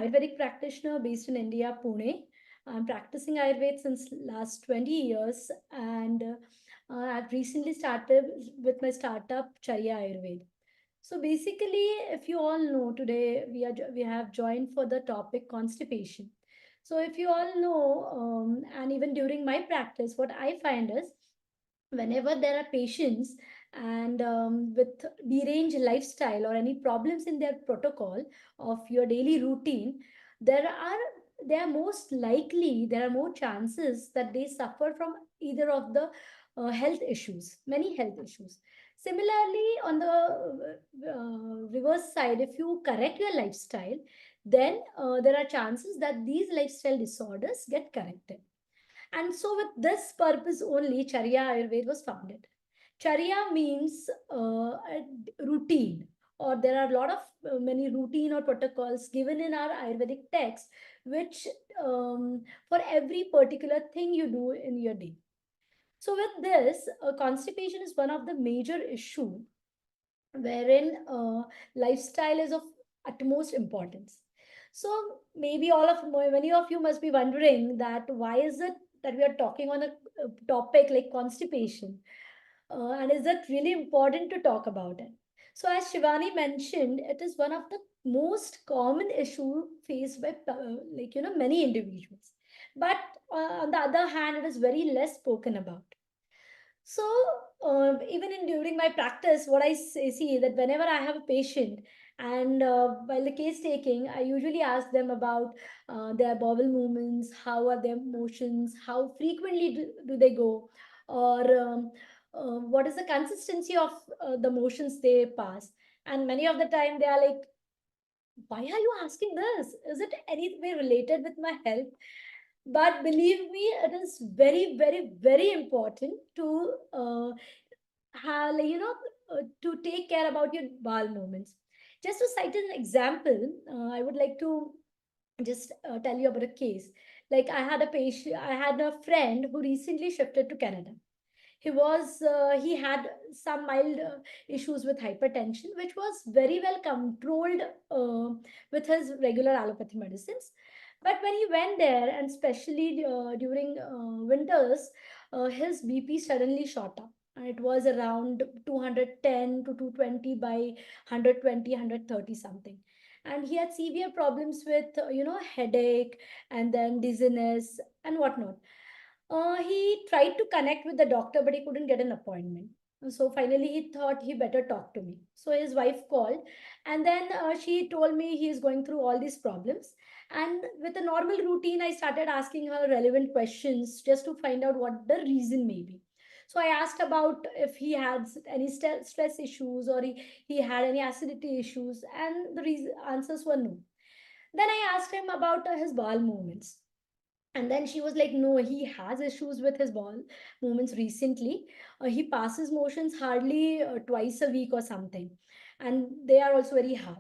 Ayurvedic practitioner based in India, Pune. I'm practicing Ayurveda since last 20 years, and I've recently started with my startup Charya Ayurveda. So basically, if you all know, today we have joined for the topic constipation. So if you all know, and even during my practice, what I find is whenever there are patients and with deranged lifestyle or any problems in their protocol of your daily routine, there are they are most likely there are more chances that they suffer from either of the health issues, many health issues. Similarly, on the reverse side, if you correct your lifestyle, then there are chances that these lifestyle disorders get corrected. And so, with this purpose only, Charya Ayurveda was founded. Charya means a routine, or there are a lot of many routine or protocols given in our Ayurvedic text, which for every particular thing you do in your day. So, with this, constipation is one of the major issue wherein lifestyle is of utmost importance. So maybe all of many of you must be wondering that why is it that we are talking on a topic like constipation, and is it really important to talk about it? So as Shivani mentioned, it is one of the most common issue faced by many individuals, but on the other hand, it is very less spoken about. So, even in during my practice, what I see that whenever I have a patient and while the case taking, I usually ask them about their bowel movements, how are their motions, how frequently do they go, or what is the consistency of the motions they pass. And many of the time, they are like, why are you asking this? Is it any way related with my health? But believe me, it is very, very, very important to have, to take care about your bowel movements. Just to cite an example, I would like to just tell you about a case. Like I had a friend who recently shifted to Canada. He had some mild issues with hypertension, which was very well controlled with his regular allopathy medicines. But when he went there, and especially during winters, his BP suddenly shot up. And it was around 210 to 220 by 120, 130 something. And he had severe problems with, headache and then dizziness and whatnot. He tried to connect with the doctor, but he couldn't get an appointment. So finally, he thought he better talk to me. So his wife called, and then she told me he is going through all these problems. And with a normal routine, I started asking her relevant questions just to find out what the reason may be. So I asked about if he had any stress issues, or he had any acidity issues, and the answers were no. Then I asked him about his bowel movements, and then she was like, no, he has issues with his bowel movements recently. He passes motions hardly twice a week or something, and they are also very hard.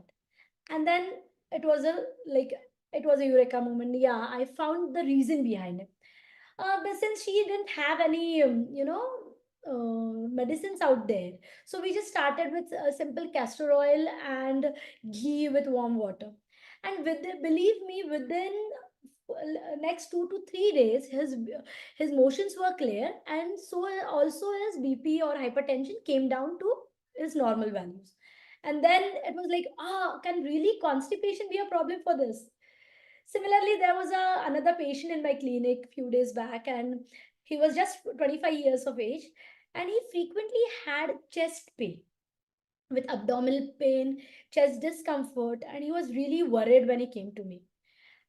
And then it was a like it was a eureka moment. Yeah, I found the reason behind it. But since she didn't have any medicines out there, so we just started with simple castor oil and ghee with warm water. And believe me, within next 2 to 3 days, his motions were clear, and so also his BP or hypertension came down to his normal values. And then it was like, can really constipation be a problem for this? Similarly, there was another patient in my clinic few days back, and he was just 25 years of age, and he frequently had chest pain with abdominal pain, chest discomfort, and he was really worried when he came to me.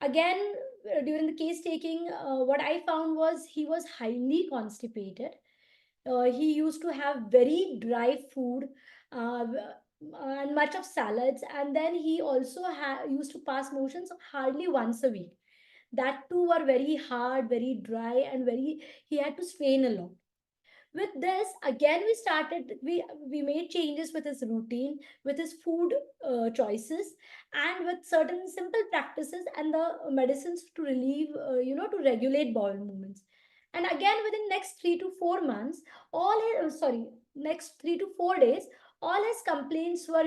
Again, during the case taking, what I found was he was highly constipated. He used to have very dry food, and much of salads, and then he also used to pass motions hardly once a week. That too were very hard, very dry, and very he had to strain a lot. With this, again, we made changes with his routine, with his food choices, and with certain simple practices and the medicines to relieve, to regulate bowel movements. And again, within next 3 to 4 months, next 3 to 4 days, all his complaints were,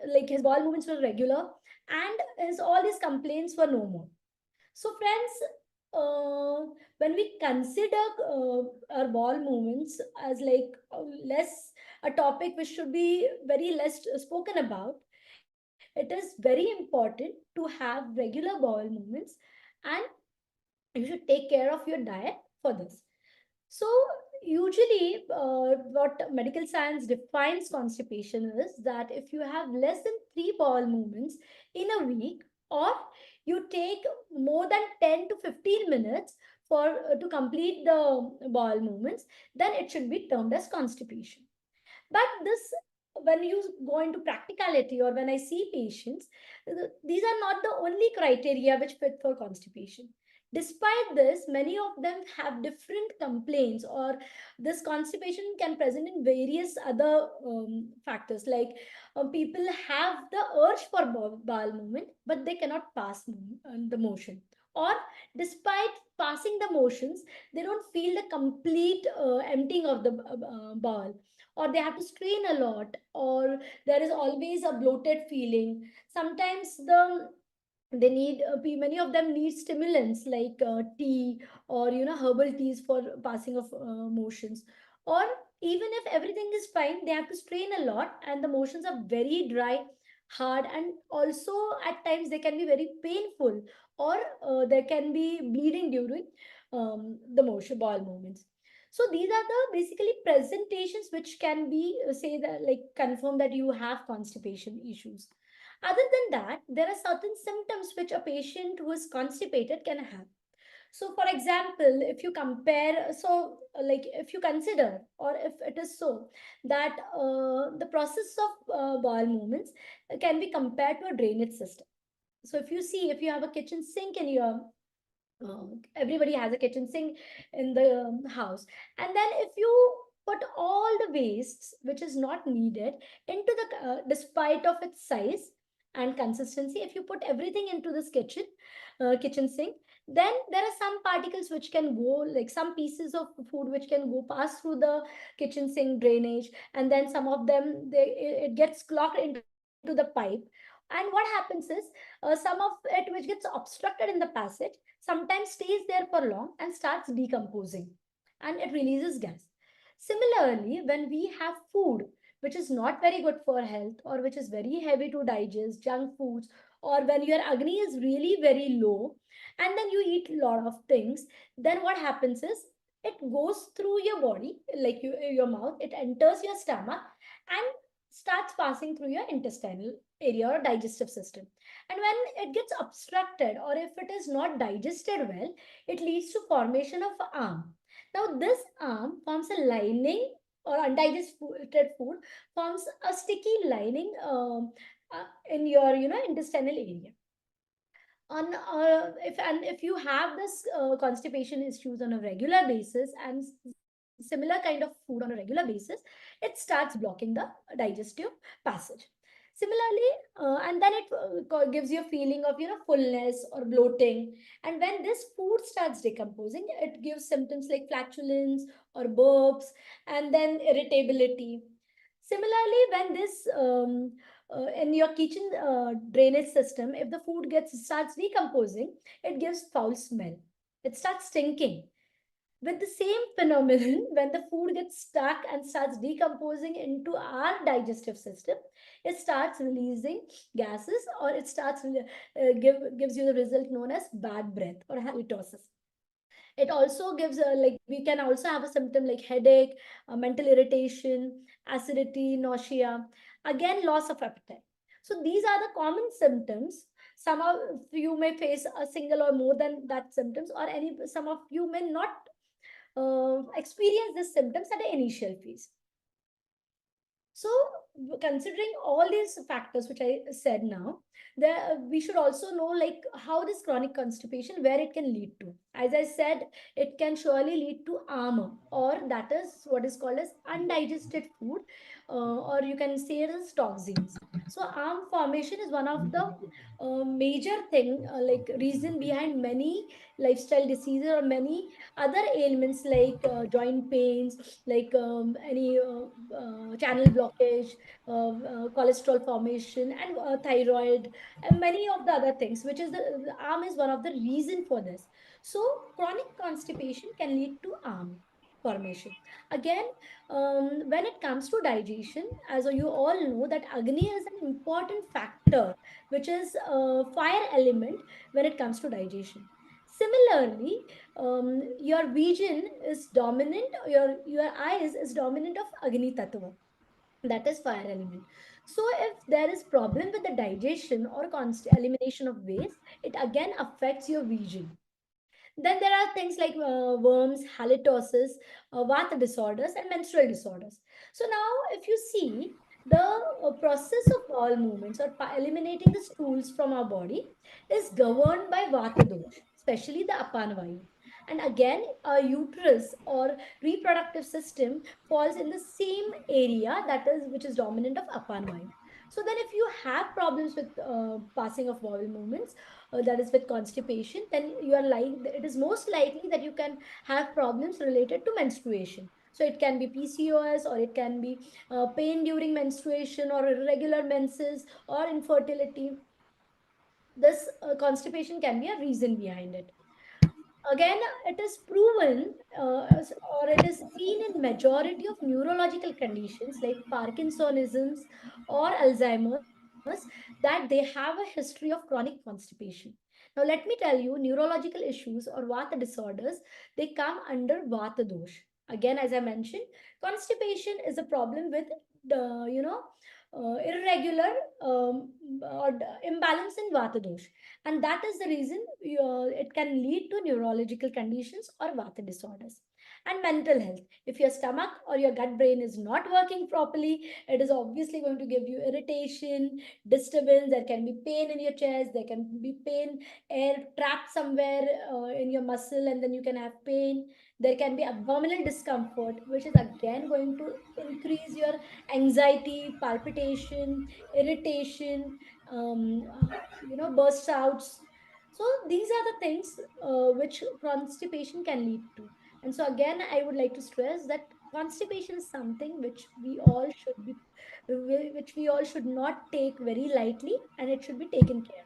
like his bowel movements were regular, and his all his complaints were no more. So, friends, when we consider our bowel movements as like less a topic which should be very less spoken about, it is very important to have regular bowel movements, and you should take care of your diet for this. So, usually, what medical science defines constipation is that if you have less than three bowel movements in a week, or you take more than 10 to 15 minutes for to complete the bowel movements, then it should be termed as constipation. But this, when you go into practicality or when I see patients, these are not the only criteria which fit for constipation. Despite this, many of them have different complaints, or this constipation can present in various other factors. Like people have the urge for bowel movement, but they cannot pass the motion. Or despite passing the motions, they don't feel the complete emptying of the bowel, or they have to strain a lot, or there is always a bloated feeling. Sometimes they need many of them need stimulants like tea, or herbal teas for passing of motions. Or even if everything is fine, they have to strain a lot, and the motions are very dry, hard, and also at times they can be very painful, or there can be bleeding during the motion bowel movements. So these are the basically presentations which can be say that like confirm that you have constipation issues. Other than that, there are certain symptoms which a patient who is constipated can have. So, for example, if you compare, so like if you consider, or if it is so that the process of bowel movements can be compared to a drainage system. So, if you see, if you have a kitchen sink in your everybody has a kitchen sink in the house, and then if you put all the wastes which is not needed into the despite of its size and consistency, if you put everything into this kitchen sink, then there are some particles which can go, like some pieces of food which can go pass through the kitchen sink drainage, and then some of them it gets clogged into the pipe. And what happens is some of it which gets obstructed in the passage sometimes stays there for long and starts decomposing, and it releases gas. Similarly, when we have food which is not very good for health, or which is very heavy to digest, junk foods, or when your agni is really very low, and then you eat a lot of things, then what happens is it goes through your body, like your mouth, it enters your stomach and starts passing through your intestinal area or digestive system. And when it gets obstructed, or if it is not digested well, it leads to formation of arm. Now this arm forms a lining, or undigested food forms a sticky lining in your intestinal area. On if you have this constipation issues on a regular basis, and similar kind of food on a regular basis, it starts blocking the digestive passage. Similarly, and then it gives you a feeling of fullness or bloating. And when this food starts decomposing, it gives symptoms like flatulence or burps, and then irritability. Similarly, when this in your kitchen drainage system, if the food gets starts decomposing, it gives foul smell. It starts stinking. With the same phenomenon, when the food gets stuck and starts decomposing into our digestive system, it starts releasing gases, or it starts gives you the result known as bad breath or halitosis. It also gives like we can also have a symptom like headache, mental irritation, acidity, nausea, again loss of appetite. So these are the common symptoms. Some of you may face a single or more than that symptoms, or any some of you may not experience these symptoms at the initial phase. So, considering all these factors which I said now, there we should also know like how this chronic constipation, where it can lead to. As I said, it can surely lead to AMA, or that is what is called as undigested food, or you can say it as toxins. So arm formation is one of the major thing, like reason behind many lifestyle diseases or many other ailments like joint pains, like any channel blockage, cholesterol formation, and thyroid, and many of the other things, which is the arm is one of the reason for this. So chronic constipation can lead to arm formation. Again, when it comes to digestion, as you all know, that Agni is an important factor, which is a fire element when it comes to digestion. Similarly, your vision is dominant, your eyes is dominant of Agni Tattva, that is fire element. So if there is problem with the digestion or elimination of waste, it again affects your vision. Then there are things like worms, halitosis, vata disorders, and menstrual disorders. So now, if you see the process of bowel movements or eliminating the stools from our body is governed by vata dosh, especially the apana vayu. And again, our uterus or reproductive system falls in the same area, that is which is dominant of apana vayu. So then, if you have problems with passing of bowel movements, that is with constipation, then you are like, it is most likely that you can have problems related to menstruation. So it can be PCOS, or it can be pain during menstruation, or irregular menses, or infertility. This constipation can be a reason behind it. Again, it is proven, or it is seen in majority of neurological conditions like Parkinsonisms or Alzheimer's, that they have a history of chronic constipation. Now, let me tell you, neurological issues or vata disorders, they come under vata dosh. Again, as I mentioned, constipation is a problem with the, irregular, or imbalance in vata dosh, and that is the reason it can lead to neurological conditions or vata disorders. And mental health, if your stomach or your gut brain is not working properly, it is obviously going to give you irritation, disturbance. There can be pain in your chest, there can be pain, air trapped somewhere in your muscle, and then you can have pain. There can be abdominal discomfort, which is again going to increase your anxiety, palpitation, irritation, burst outs. So these are the things which constipation can lead to. And so again, I would like to stress that constipation is something which we all should be, which we all should not take very lightly, and it should be taken care.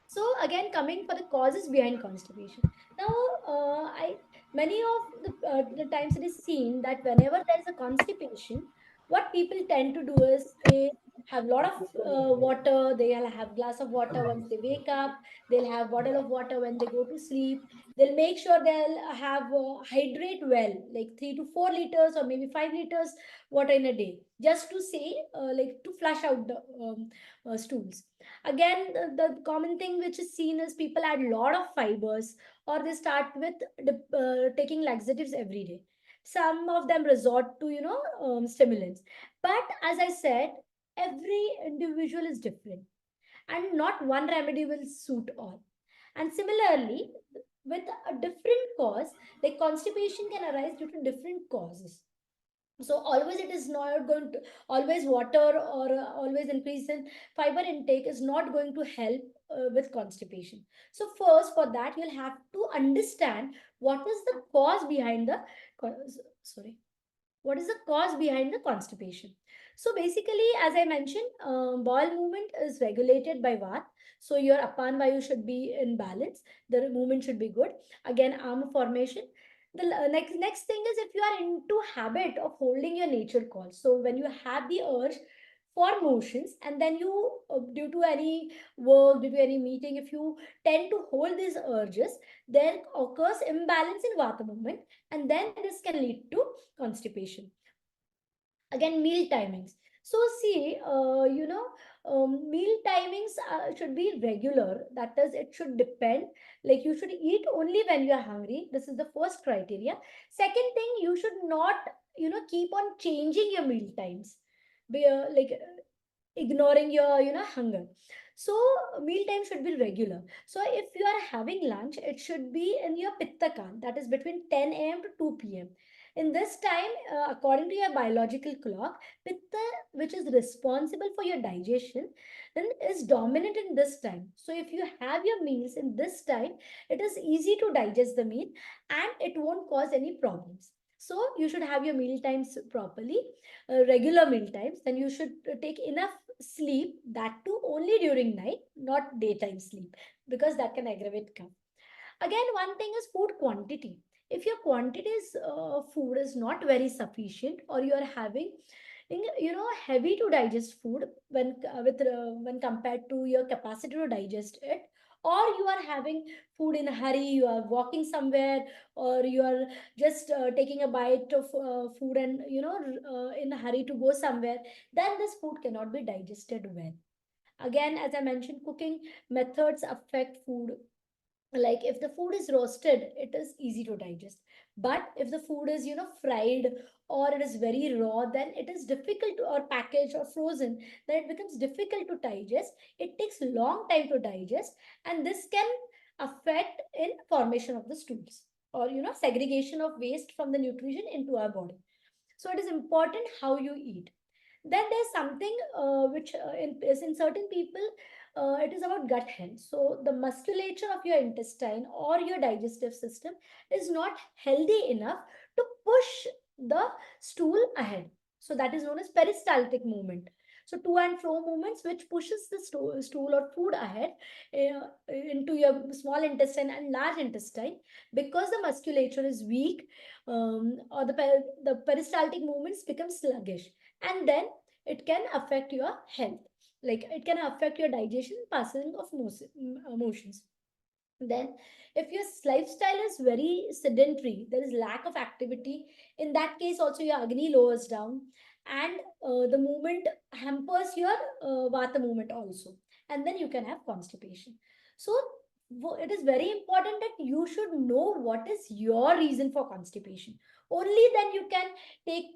So again, coming for the causes behind constipation. Now, I many of the times it is seen that whenever there is a constipation, what people tend to do is they have a lot of water. They'll have glass of water once they wake up. They'll have bottle of water when they go to sleep. They'll make sure they'll have hydrate well, like 3 to 4 liters or maybe 5 liters water in a day, just to say like to flush out the stools. Again, the common thing which is seen is people add a lot of fibers, or they start with taking laxatives every day. Some of them resort to, stimulants. But as I said, every individual is different, and not one remedy will suit all. And similarly, with a different cause, like constipation can arise due to different causes. So always it is not going to, always water or always increase in fiber intake is not going to help with constipation. So first, for that, you'll have to understand what is the cause behind the sorry, what is the cause behind the constipation. So basically, as I mentioned, bowel movement is regulated by vat. So your apan vayu should be in balance, the movement should be good. Again, arm formation. The next thing is, if you are into habit of holding your nature call, so when you have the urge for motions, and then you, due to any work, due to any meeting, if you tend to hold these urges, there occurs imbalance in vata movement, and then this can lead to constipation. Again, meal timings. So see, meal timings should be regular. That is, it should depend, like you should eat only when you are hungry. This is the first criteria. Second thing, you should not, keep on changing your meal times, like ignoring your, hunger. So meal time should be regular. So if you are having lunch, it should be in your pitta kan, that is between 10 a.m. to 2 p.m. In this time, according to your biological clock, pitta, which is responsible for your digestion, then is dominant in this time. So if you have your meals in this time, it is easy to digest the meal and it won't cause any problems. So you should have your meal times properly, regular meal times. Then you should take enough sleep, that too only during night, not daytime sleep, because that can aggravate cough. Again, one thing is food quantity. If your quantities food is not very sufficient, or you are having heavy to digest food when compared to your capacity to digest it, or you are having food in a hurry, you are walking somewhere, or you are just taking a bite of food and in a hurry to go somewhere, then this food cannot be digested well. Again, as I mentioned, cooking methods affect food. Like if the food is roasted, it is easy to digest, but if the food is fried, or it is very raw, then it is difficult to, or packaged or frozen, then it becomes difficult to digest. It takes long time to digest, and this can affect in formation of the stools, or segregation of waste from the nutrition into our body. So it is important how you eat. Then there's something which is in certain people, it is about gut health. So the musculature of your intestine or your digestive system is not healthy enough to push the stool ahead. So that is known as peristaltic movement. So to and fro movements which pushes the stool or food ahead into your small intestine and large intestine, because the musculature is weak, or the peristaltic movements become sluggish, and then it can affect your health. Like it can affect your digestion, passing of motions. Then if your lifestyle is very sedentary, there is lack of activity, in that case also your agni lowers down, and the movement hampers your vata movement also, and then you can have constipation. So it is very important that you should know what is your reason for constipation. Only then you can take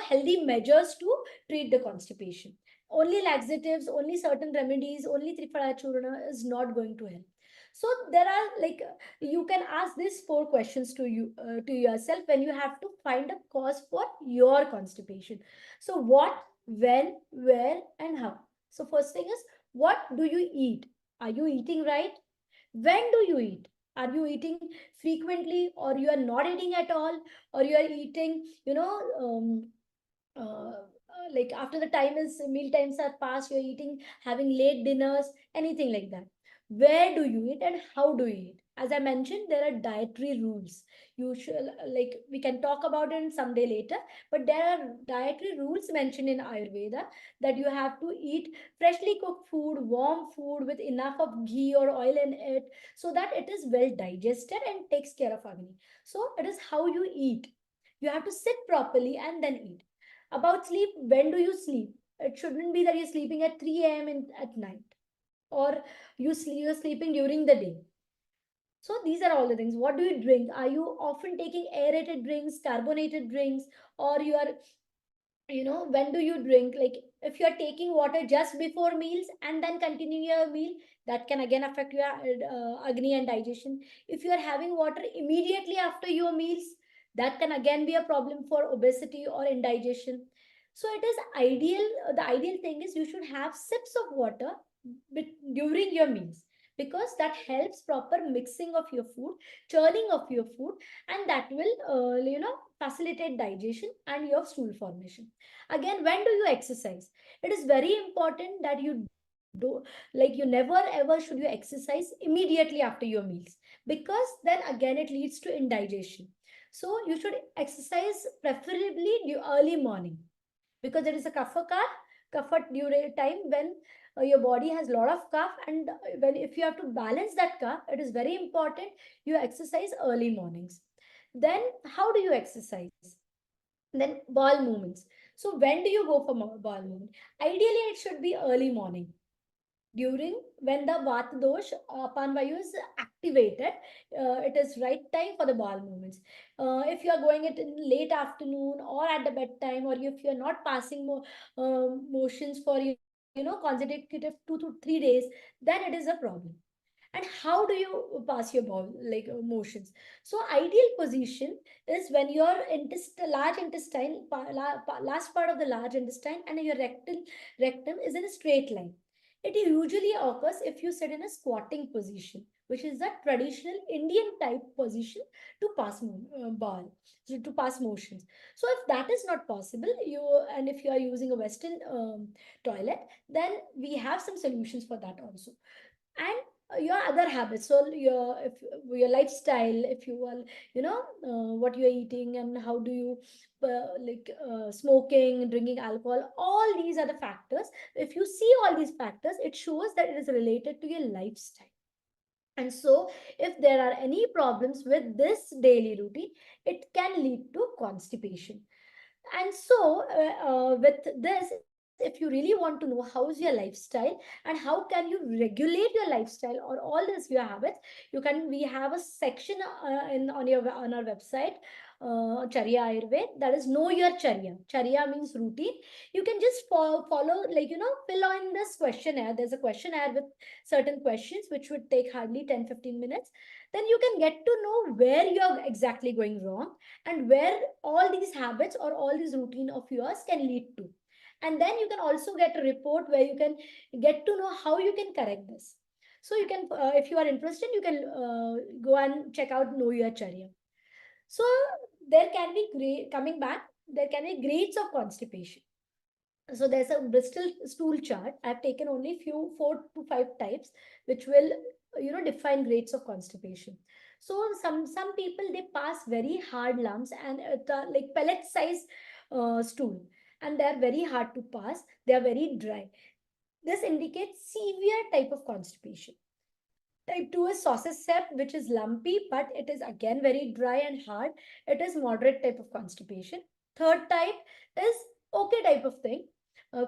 healthy measures to treat the constipation. Only laxatives, only certain remedies, only triphala churna is not going to help. So there are like you can ask these four questions to you, to yourself, when you have to find a cause for your constipation. So what, when, where, and how. So first thing is, what do you eat? Are you eating right? When do you eat? Are you eating frequently, or you are not eating at all, or you are eating like after the time is meal times are past, you're eating, having late dinners, anything like that. Where do you eat and how do you eat? As I mentioned, there are dietary rules. You should, like we can talk about it someday later, but there are dietary rules mentioned in Ayurveda, that you have to eat freshly cooked food, warm food with enough of ghee or oil in it, so that it is well digested and takes care of agni. So it is how you eat. You have to sit properly and then eat. About sleep, when do you sleep? It shouldn't be that you're sleeping at 3 a.m. At night, or you're sleeping during the day. So these are all the things. What do you drink? Are you often taking aerated drinks, carbonated drinks, or you are, when do you drink? Like if you are taking water just before meals and then continuing your meal, that can again affect your agni and digestion. If you are having water immediately after your meals, that can again be a problem for obesity or indigestion. So it is ideal, the ideal thing is you should have sips of water during your meals, because that helps proper mixing of your food, churning of your food, and that will facilitate digestion and your stool formation. Again, when do you exercise? It is very important that you do, like you never ever should you exercise immediately after your meals, because then again it leads to indigestion. So you should exercise preferably early morning, because there is a kapha during time when your body has a lot of cough, and when if you have to balance that cough, it is very important you exercise early mornings. Then how do you exercise? Then ball movements. So when do you go for ball movement? Ideally it should be early morning, during when the vata dosh apan vayu is activated. It is right time for the bowel movements. If you are going it in late afternoon or at the bedtime, or if you are not passing motions for consecutive 2 to 3 days, then it is a problem. And how do you pass your bowel, like motions? So ideal position is when your large intestine, last part of the large intestine and your rectum is in a straight line. It usually occurs if you sit in a squatting position, which is the traditional Indian type position to pass bowel, so to pass motions. So if that is not possible, and if you are using a Western toilet, then we have some solutions for that also. And your other habits, so your lifestyle, if you will, what you are eating and how do you smoking, drinking alcohol, all these are the factors. If you see all these factors, it shows that it is related to your lifestyle. And so if there are any problems with this daily routine, it can lead to constipation. And so, with this, if you really want to know how is your lifestyle and how can you regulate your lifestyle or all this your habits, we have a section on our website, Charya Ayurved, that is know your Charya. Charya means routine. You can just follow, fill in this questionnaire. There's a questionnaire with certain questions which would take hardly 10-15 minutes. Then you can get to know where you're exactly going wrong and where all these habits or all these routine of yours can lead to. And then you can also get a report where you can get to know how you can correct this. So you can, if you are interested, you can go and check out Know Your Charya. So there can be coming back, there can be grades of constipation. So there's a Bristol stool chart. I've taken only few 4 to 5 types, which will define grades of constipation. So some people, they pass very hard lumps and like pellet size stool, and they are very hard to pass. They are very dry. This indicates severe type of constipation. Type 2 is sausage sep, which is lumpy, but it is again very dry and hard. It is moderate type of constipation. Third type is okay type of thing,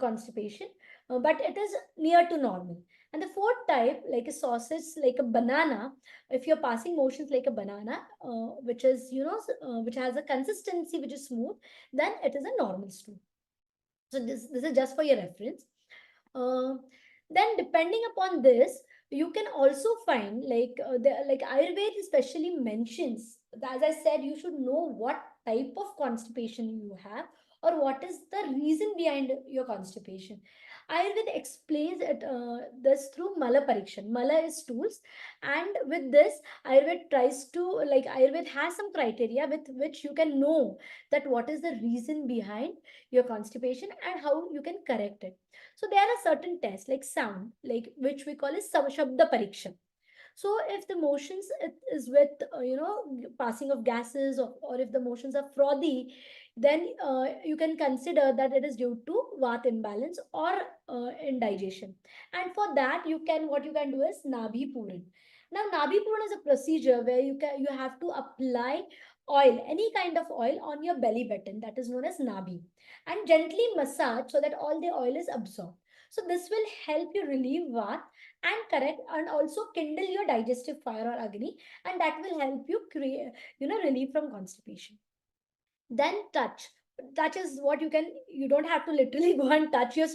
constipation, but it is near to normal. And the fourth type, like a sausage, like a banana, if you're passing motions like a banana, which is, which has a consistency which is smooth, then it is a normal stool. So this is just for your reference. Uh, then depending upon this, you can also find like Ayurveda especially mentions, as I said, you should know what type of constipation you have or what is the reason behind your constipation. Ayurveda explains it this through mala parikshan. Mala is stools, and with this, Ayurveda tries to, like, Ayurveda has some criteria with which you can know that what is the reason behind your constipation and how you can correct it. So there are certain tests like sound, like which we call as Shabda Pariksha. So if the motions is with passing of gases, or if the motions are frothy, then you can consider that it is due to Vat imbalance or indigestion. And for that, what you can do is Nabhi Puran. Now Nabhi Puran is a procedure where you have to apply oil, any kind of oil, on your belly button, that is known as Nabhi, and gently massage so that all the oil is absorbed. So this will help you relieve Vat and correct and also kindle your digestive fire or Agni, and that will help you create, relieve from constipation. Then touch is what you don't have to literally go and touch your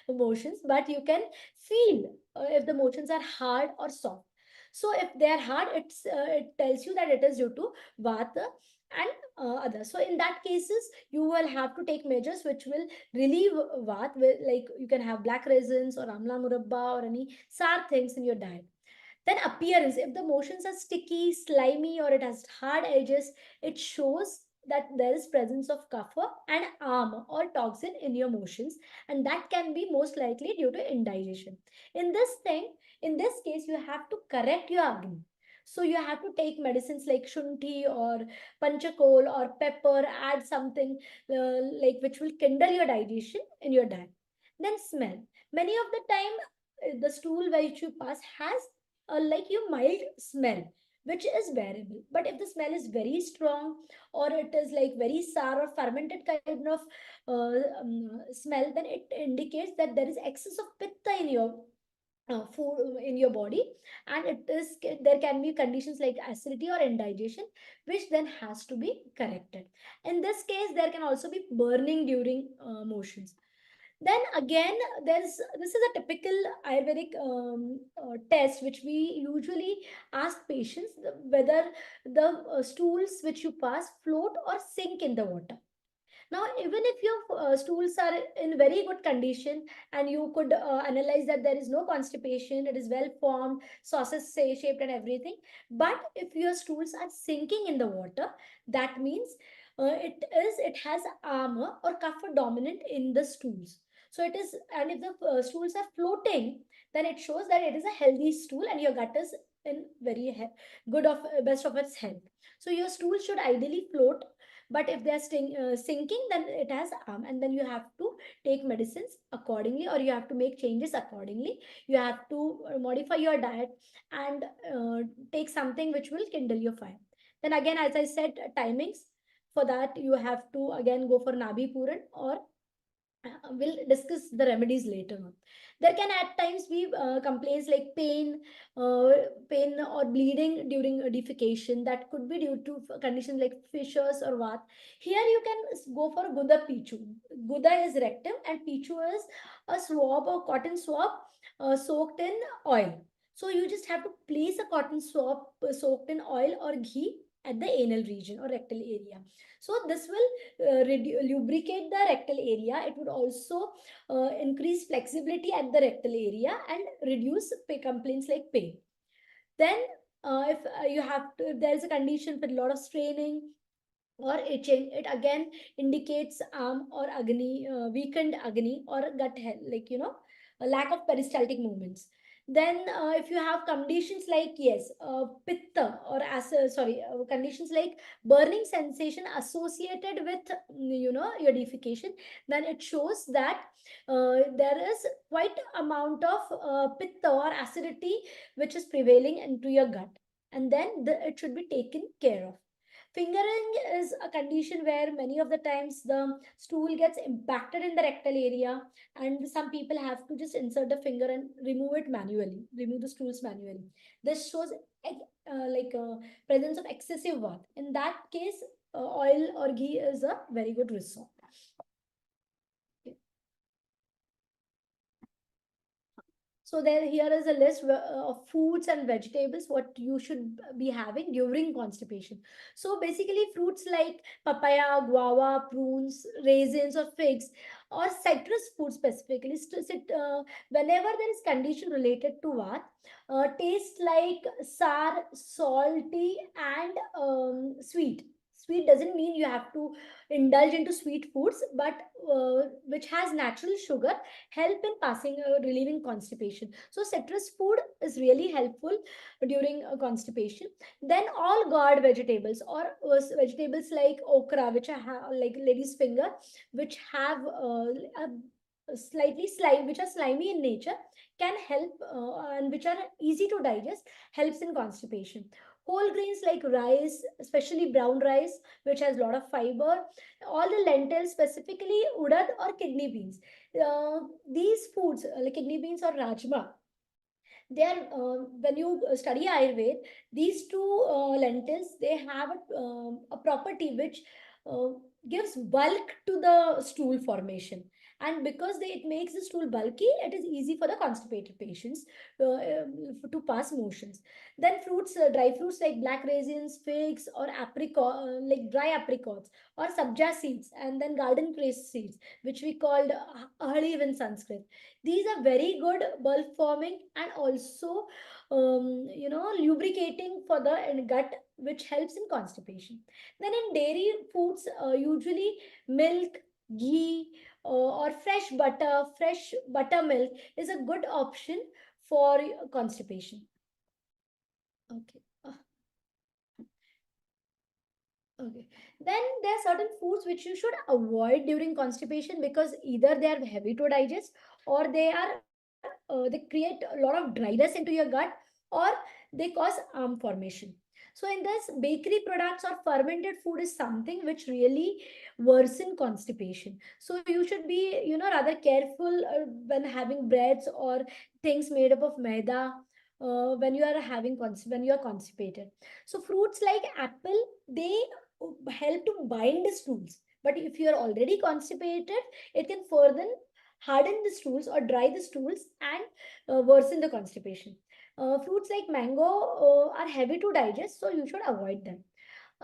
emotions, but you can feel if the motions are hard or soft. So if they are hard, it tells you that it is due to vata and others. So in that cases, you will have to take measures which will relieve vat with, like, you can have black raisins or amla murabba or any sour things in your diet. Then appearance, if the motions are sticky, slimy, or it has hard edges, it shows that there is presence of kapha and arm or toxin in your motions, and that can be most likely due to indigestion. In this thing, in this case, you have to correct your Agni. So you have to take medicines like shunthi or panchakol or pepper, add something like which will kindle your digestion in your diet. Then smell. Many of the time, the stool which you pass has like your mild smell, which is bearable. But if the smell is very strong, or it is like very sour or fermented kind of smell, then it indicates that there is excess of pitta in your food in your body, and there can be conditions like acidity or indigestion, which then has to be corrected. In this case, there can also be burning during motions. Then again, there's this is a typical Ayurvedic test which we usually ask patients whether the stools which you pass float or sink in the water. Now, even if your stools are in very good condition and you could analyze that there is no constipation, it is well formed, saucer shaped and everything. But if your stools are sinking in the water, that means it has armor or kapha dominant in the stools. So it is, and if the stools are floating, then it shows that it is a healthy stool and your gut is in very good of best of its health. So your stool should ideally float, but if they are sinking, then it has and then you have to take medicines accordingly, or you have to make changes accordingly. You have to modify your diet and take something which will kindle your fire. Then again, as I said, timings for that, you have to again go for nabi puran, or we'll discuss the remedies later on. There can at times be complaints like uh, pain or bleeding during defecation. That could be due to conditions like fissures or what. Here you can go for Guda Pichu. Guda is rectum and Pichu is a swab or cotton swab soaked in oil. So you just have to place a cotton swab soaked in oil or ghee at the anal region or rectal area. So this will lubricate the rectal area. It would also increase flexibility at the rectal area and reduce complaints like pain. Then if you have to, if there is a condition with a lot of straining or itching, it again indicates or agni, weakened agni or gut health, like a lack of peristaltic movements. Then if you have conditions like, yes, pitta or conditions like burning sensation associated with your defecation, then it shows that there is quite amount of pitta or acidity which is prevailing into your gut, and then it should be taken care of. Fingering is a condition where many of the times the stool gets impacted in the rectal area, and some people have to just insert the finger and remove it manually, remove the stools manually. This shows presence of excessive work. In that case, oil or ghee is a very good resource. So there, here is a list of foods and vegetables what you should be having during constipation. So basically, fruits like papaya, guava, prunes, raisins, or figs, or citrus fruits specifically. Whenever there is condition related to what, taste like sour, salty, and sweet. Sweet doesn't mean you have to indulge into sweet foods, but which has natural sugar help in passing relieving constipation. So citrus food is really helpful during constipation. Then all gourd vegetables or vegetables like okra, which are like lady's finger, which have slightly slime, which are slimy in nature, can help and which are easy to digest, helps in constipation. Whole grains like rice, especially brown rice, which has a lot of fiber, all the lentils, specifically udad or kidney beans. These foods like kidney beans or rajma, they are when you study Ayurveda, these two lentils, they have a property which uh, gives bulk to the stool formation, and because it makes the stool bulky, it is easy for the constipated patients to pass motions. Then fruits, dry fruits like black raisins, figs, or apricot, like dry apricots, or sabja seeds, and then garden cress seeds, which we called ahaliv in Sanskrit. These are very good bulk forming and also lubricating for the gut, which helps in constipation. Then in dairy foods, usually milk, ghee, or fresh buttermilk is a good option for constipation. Okay. Okay. Then there are certain foods which you should avoid during constipation, because either they are heavy to digest, or they create a lot of dryness into your gut, or they cause formation. So in this, bakery products or fermented food is something which really worsen constipation. So you should be rather careful when having breads or things made up of maida when you are when you are constipated. So fruits like apple, they help to bind the stools. But if you are already constipated, it can further harden the stools or dry the stools and worsen the constipation. Fruits like mango are heavy to digest, so you should avoid them.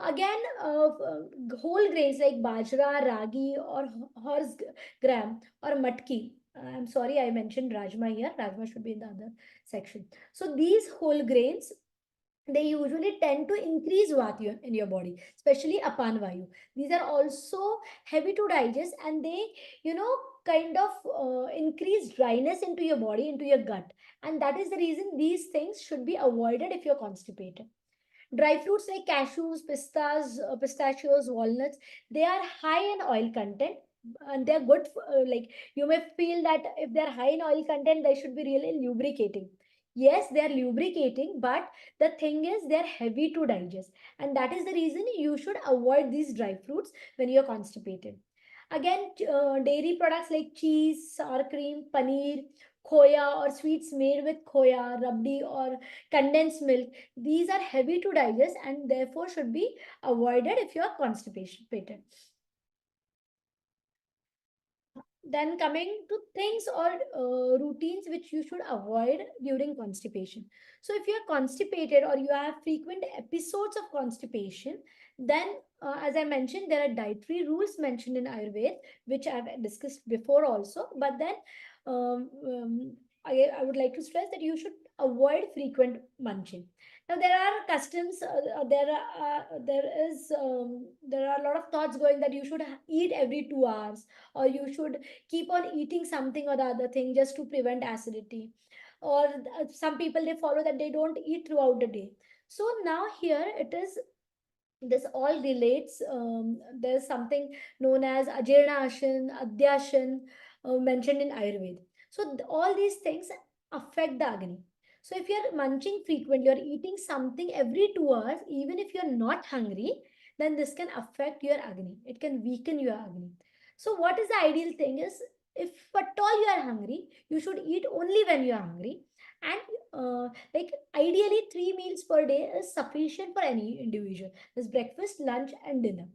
Again, whole grains like bajra, ragi, or horse gram or matki. I'm sorry, I mentioned rajma here. Rajma should be in the other section. So these whole grains, they usually tend to increase vatyu in your body, especially apan vayu. These are also heavy to digest, and they, you know, kind of increase dryness into your body, into your gut, and that is the reason these things should be avoided if you're constipated. Dry fruits like cashews, pistachios, walnuts, they are high in oil content, and they're good. Like, you may feel that if they're high in oil content, they should be really lubricating. Yes, they are lubricating, but the thing is, they're heavy to digest, and that is the reason you should avoid these dry fruits when you're constipated. Again, dairy products like cheese, sour cream, paneer, khoya, or sweets made with khoya, rabdi, or condensed milk, these are heavy to digest and therefore should be avoided if you are constipated. Then coming to things or routines which you should avoid during constipation. So if you are constipated or you have frequent episodes of constipation, then as I mentioned, there are dietary rules mentioned in Ayurveda, which I've discussed before also. But then um, um, I would like to stress that you should avoid frequent munching. Now there are customs. There are a lot of thoughts going that you should eat every 2 hours, or you should keep on eating something or the other thing just to prevent acidity. Or some people, they follow that they don't eat throughout the day. So now here it is, this all relates. There's something known as ajirna ashan, adyashan, mentioned in Ayurveda. So all these things affect the agni. So if you're munching frequently or eating something every 2 hours, even if you're not hungry, then this can affect your agni. It can weaken your agni. So what is the ideal thing is, if at all you are hungry, you should eat only when you are hungry. And like, ideally 3 meals per day is sufficient for any individual. There's breakfast, lunch, and dinner.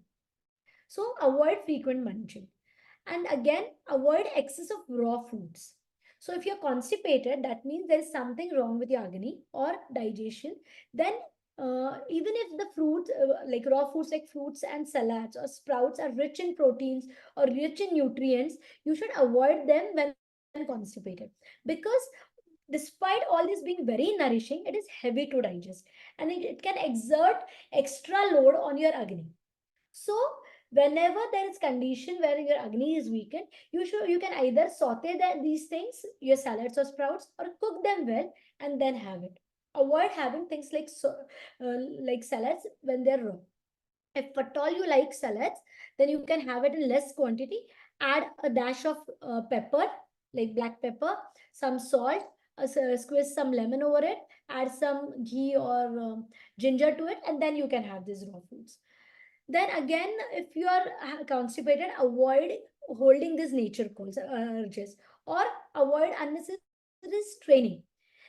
So avoid frequent munching. And again, avoid excess of raw foods. So if you're constipated, that means there is something wrong with your agni or digestion. Then even if the fruits, like raw foods like fruits and salads or sprouts, are rich in proteins or rich in nutrients, you should avoid them when constipated, because despite all this being very nourishing, it is heavy to digest, and it can exert extra load on your agni. So whenever there is condition where your agni is weakened, you can either saute these things, your salads or sprouts, or cook them well and then have it. Avoid having things like salads when they're raw. If at all you like salads, then you can have it in less quantity. Add a dash of pepper, like black pepper, some salt, squeeze some lemon over it, add some ghee or ginger to it, and then you can have these raw foods. Then again, if you are constipated, avoid holding these nature calls, urges, or avoid unnecessary straining.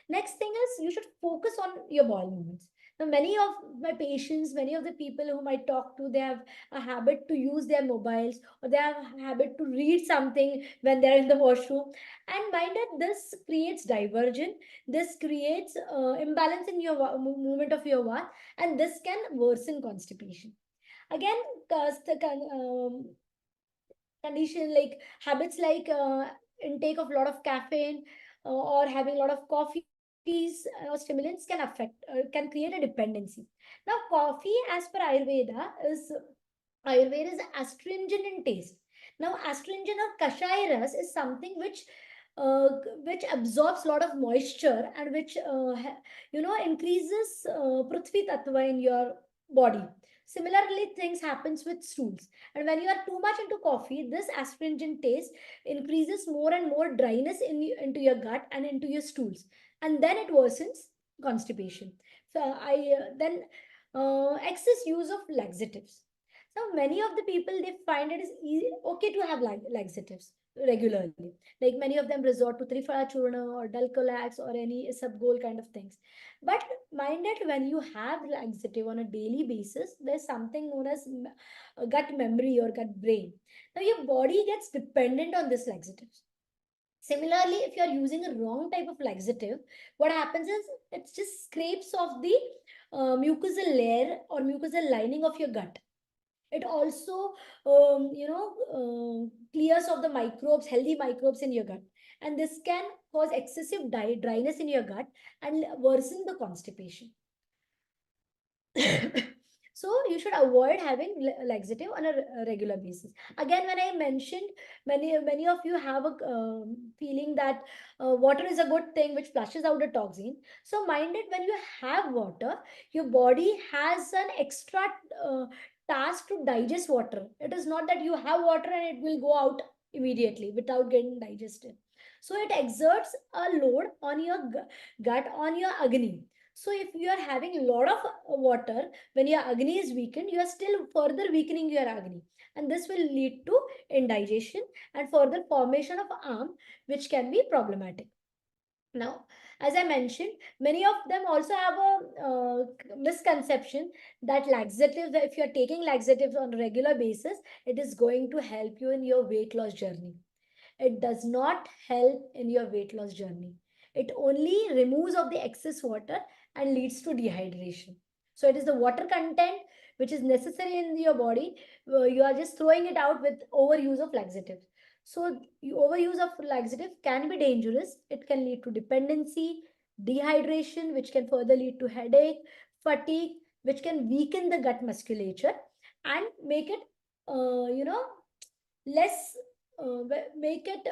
Next thing is, you should focus on your bowel movements. Now, many of my patients, many of the people whom I talk to, they have a habit to use their mobiles, or they have a habit to read something when they're in the washroom. And mind that this creates diversion, this creates imbalance in your movement of your bath, and this can worsen constipation. Again, condition like habits like intake of a lot of caffeine, or having a lot of coffees or stimulants can can create a dependency. Now coffee, as per Ayurveda is astringent in taste. Now, astringent or kashai ras is something uh, which absorbs a lot of moisture, and which increases prithvi tattva in your body. Similarly, things happens with stools. And when you are too much into coffee, this astringent taste increases more and more dryness into your gut and into your stools, and then it worsens constipation. So I then excess use of laxatives. Now, many of the people, they find it is okay to have laxatives regularly. Like, many of them resort to Trifala Churna or Dulcolax or any Isabgol kind of things. But mind that when you have laxative on a daily basis, there's something known as gut memory or gut brain. Now, your body gets dependent on this laxatives. Similarly, if you are using a wrong type of laxative, what happens is it just scrapes off the mucosal layer or mucosal lining of your gut. It also clears off the microbes, healthy microbes in your gut, and this can cause excessive dryness in your gut and worsen the constipation. So you should avoid having laxative on a regular basis. Again, when I mentioned, many of you have a feeling that water is a good thing which flushes out the toxin. So mind it, when you have water, your body has an extra uh, task to digest water. It is not that you have water and it will go out immediately without getting digested. So it exerts a load on your gut, on your agni. So if you are having a lot of water, when your agni is weakened, you are still further weakening your agni. And this will lead to indigestion and further formation of arm, which can be problematic. Now, as I mentioned, many of them also have a misconception that laxatives, if you are taking laxatives on a regular basis, it is going to help you in your weight loss journey. It does not help in your weight loss journey. It only removes of the excess water and leads to dehydration. So it is the water content which is necessary in your body. You are just throwing it out with overuse of laxatives. So overuse of laxative can be dangerous. It can lead to dependency, dehydration, which can further lead to headache, fatigue, which can weaken the gut musculature and make it, less, make it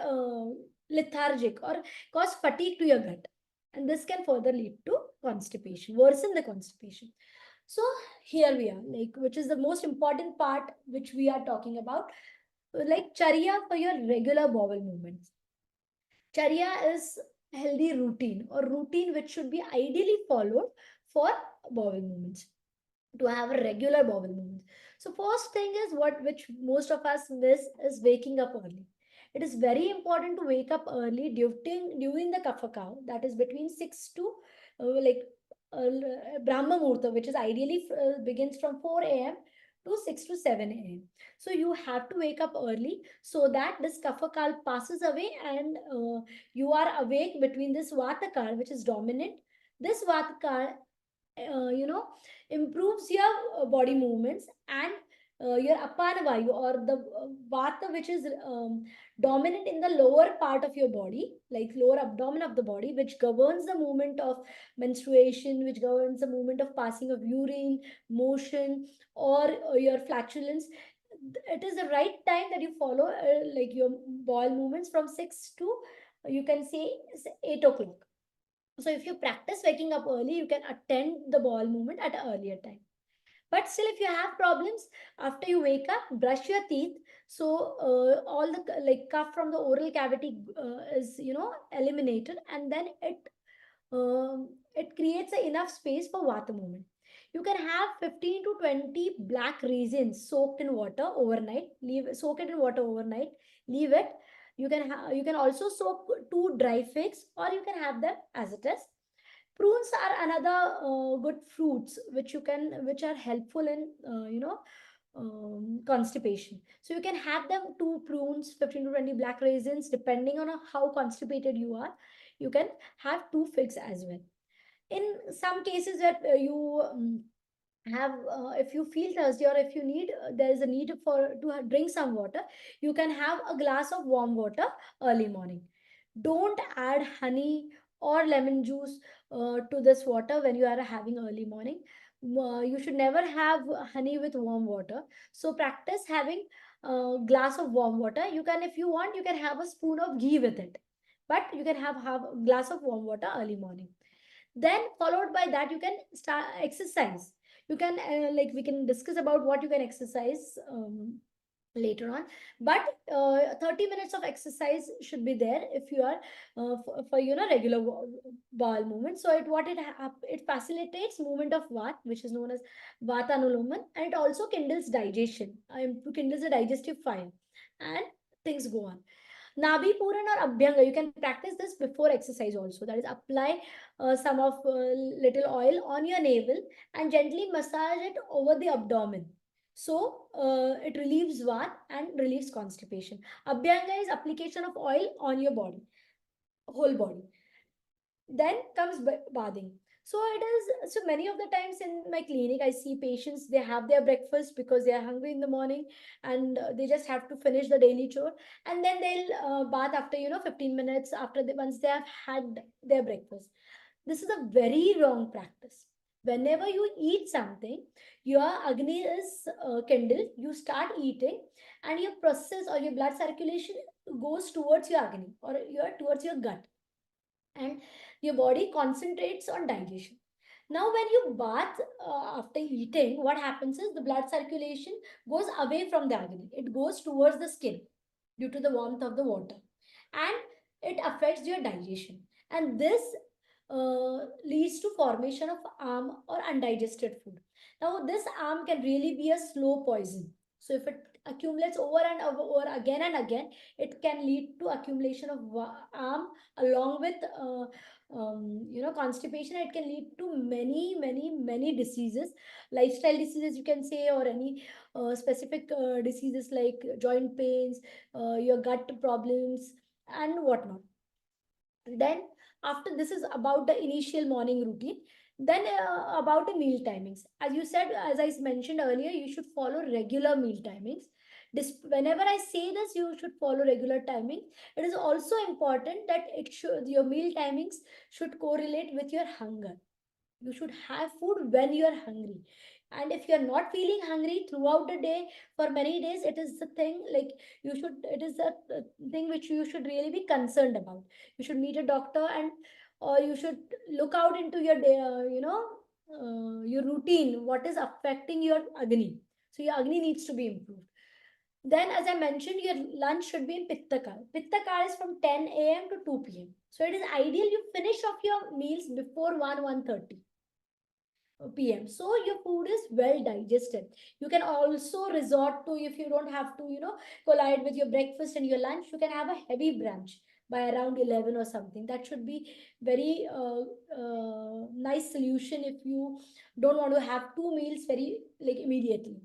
lethargic or cause fatigue to your gut. And this can further lead to constipation, worsen the constipation. So here we are, like, which is the most important part which we are talking about, like charya for your regular bowel movements. Charya is healthy routine or routine which should be ideally followed for bowel movements, to have a regular bowel movement. So first thing is what which most of us miss is waking up early. It is very important to wake up early during the Kafaka, that is between 6 to like Brahma Muhurta, which is ideally begins from 4 a.m. to 6 to 7 a.m. So you have to wake up early so that this Kafakal passes away and you are awake between this Vatakal, which is dominant. This Vatakal improves your body movements and your apana vayu or the vata, which is dominant in the lower part of your body, like lower abdomen of the body, which governs the movement of menstruation, which governs the movement of passing of urine, motion, or your flatulence. It is the right time that you follow like your bowel movements from 6 to, you can say, 8 o'clock. So if you practice waking up early, you can attend the bowel movement at an earlier time. But still, if you have problems after you wake up, brush your teeth. So all the like cough from the oral cavity is eliminated, and then it creates enough space for vata movement. You can have 15 to 20 black raisins soaked in water overnight. Soak it in water overnight. Leave it. You can also soak two dry figs, or you can have them as it is. Prunes are another good fruits which are helpful in constipation. So you can have them, two prunes, 15 to 20 black raisins, depending on how constipated you are. You can have two figs as well. In some cases where you have if you feel thirsty, or if you need there is a need for to drink some water, you can have a glass of warm water early morning. Don't add honey or lemon juice to this water when you are having early morning. You should never have honey with warm water. So practice having a glass of warm water. You can, if you want, you can have a spoon of ghee with it, but you can have a glass of warm water early morning. Then followed by that, you can start exercise. You can like, we can discuss about what you can exercise later on. But 30 minutes of exercise should be there if you are for regular bowel movement. So it facilitates movement of vat, which is known as vatanuloman, and it also kindles digestion, kindles the digestive fire, and things go on. Nabi Puran or Abhyanga, you can practice this before exercise also. That is, apply some of little oil on your navel and gently massage it over the abdomen. So it relieves vat and relieves constipation. Abhyanga is application of oil on your body. whole body. Then comes bathing. So it is, so many of the times in my clinic I see patients, they have their breakfast because they are hungry in the morning, and they just have to finish the daily chore, and then they'll bath after 15 minutes after once they have had their breakfast. This is a very wrong practice. Whenever you eat something, your agni is kindled, you start eating, and your process or your blood circulation goes towards your agni or towards your gut, and your body concentrates on digestion. Now, when you bath after eating, what happens is the blood circulation goes away from the agni. It goes towards the skin due to the warmth of the water, and it affects your digestion. And this leads to formation of arm or undigested food. Now, this arm can really be a slow poison. So, if it accumulates over and over again and again, it can lead to accumulation of arm along with constipation. It can lead to many diseases, lifestyle diseases you can say, or any specific diseases like joint pains, your gut problems, and whatnot. Then after this is about the initial morning routine. Then about the meal timings, as you said, as I mentioned earlier, you should follow regular meal timings. Whenever I say this, you should follow regular timing. It is also important that it should, your meal timings should correlate with your hunger. You should have food when you are hungry. And if you are not feeling hungry throughout the day for many days, it is the thing, like, it is the thing which you should really be concerned about. You should meet a doctor, and or you should look out into your day, your routine, what is affecting your agni. So your agni needs to be improved. Then, as I mentioned, your lunch should be in Pitta Kal. Pitta Kal is from 10 a.m. to 2 p.m. So it is ideal you finish off your meals before 1:30 p.m. So your food is well digested. You can also resort to, if you don't have to, collide with your breakfast and your lunch, you can have a heavy brunch by around 11 or something. That should be very nice solution if you don't want to have two meals very like immediately.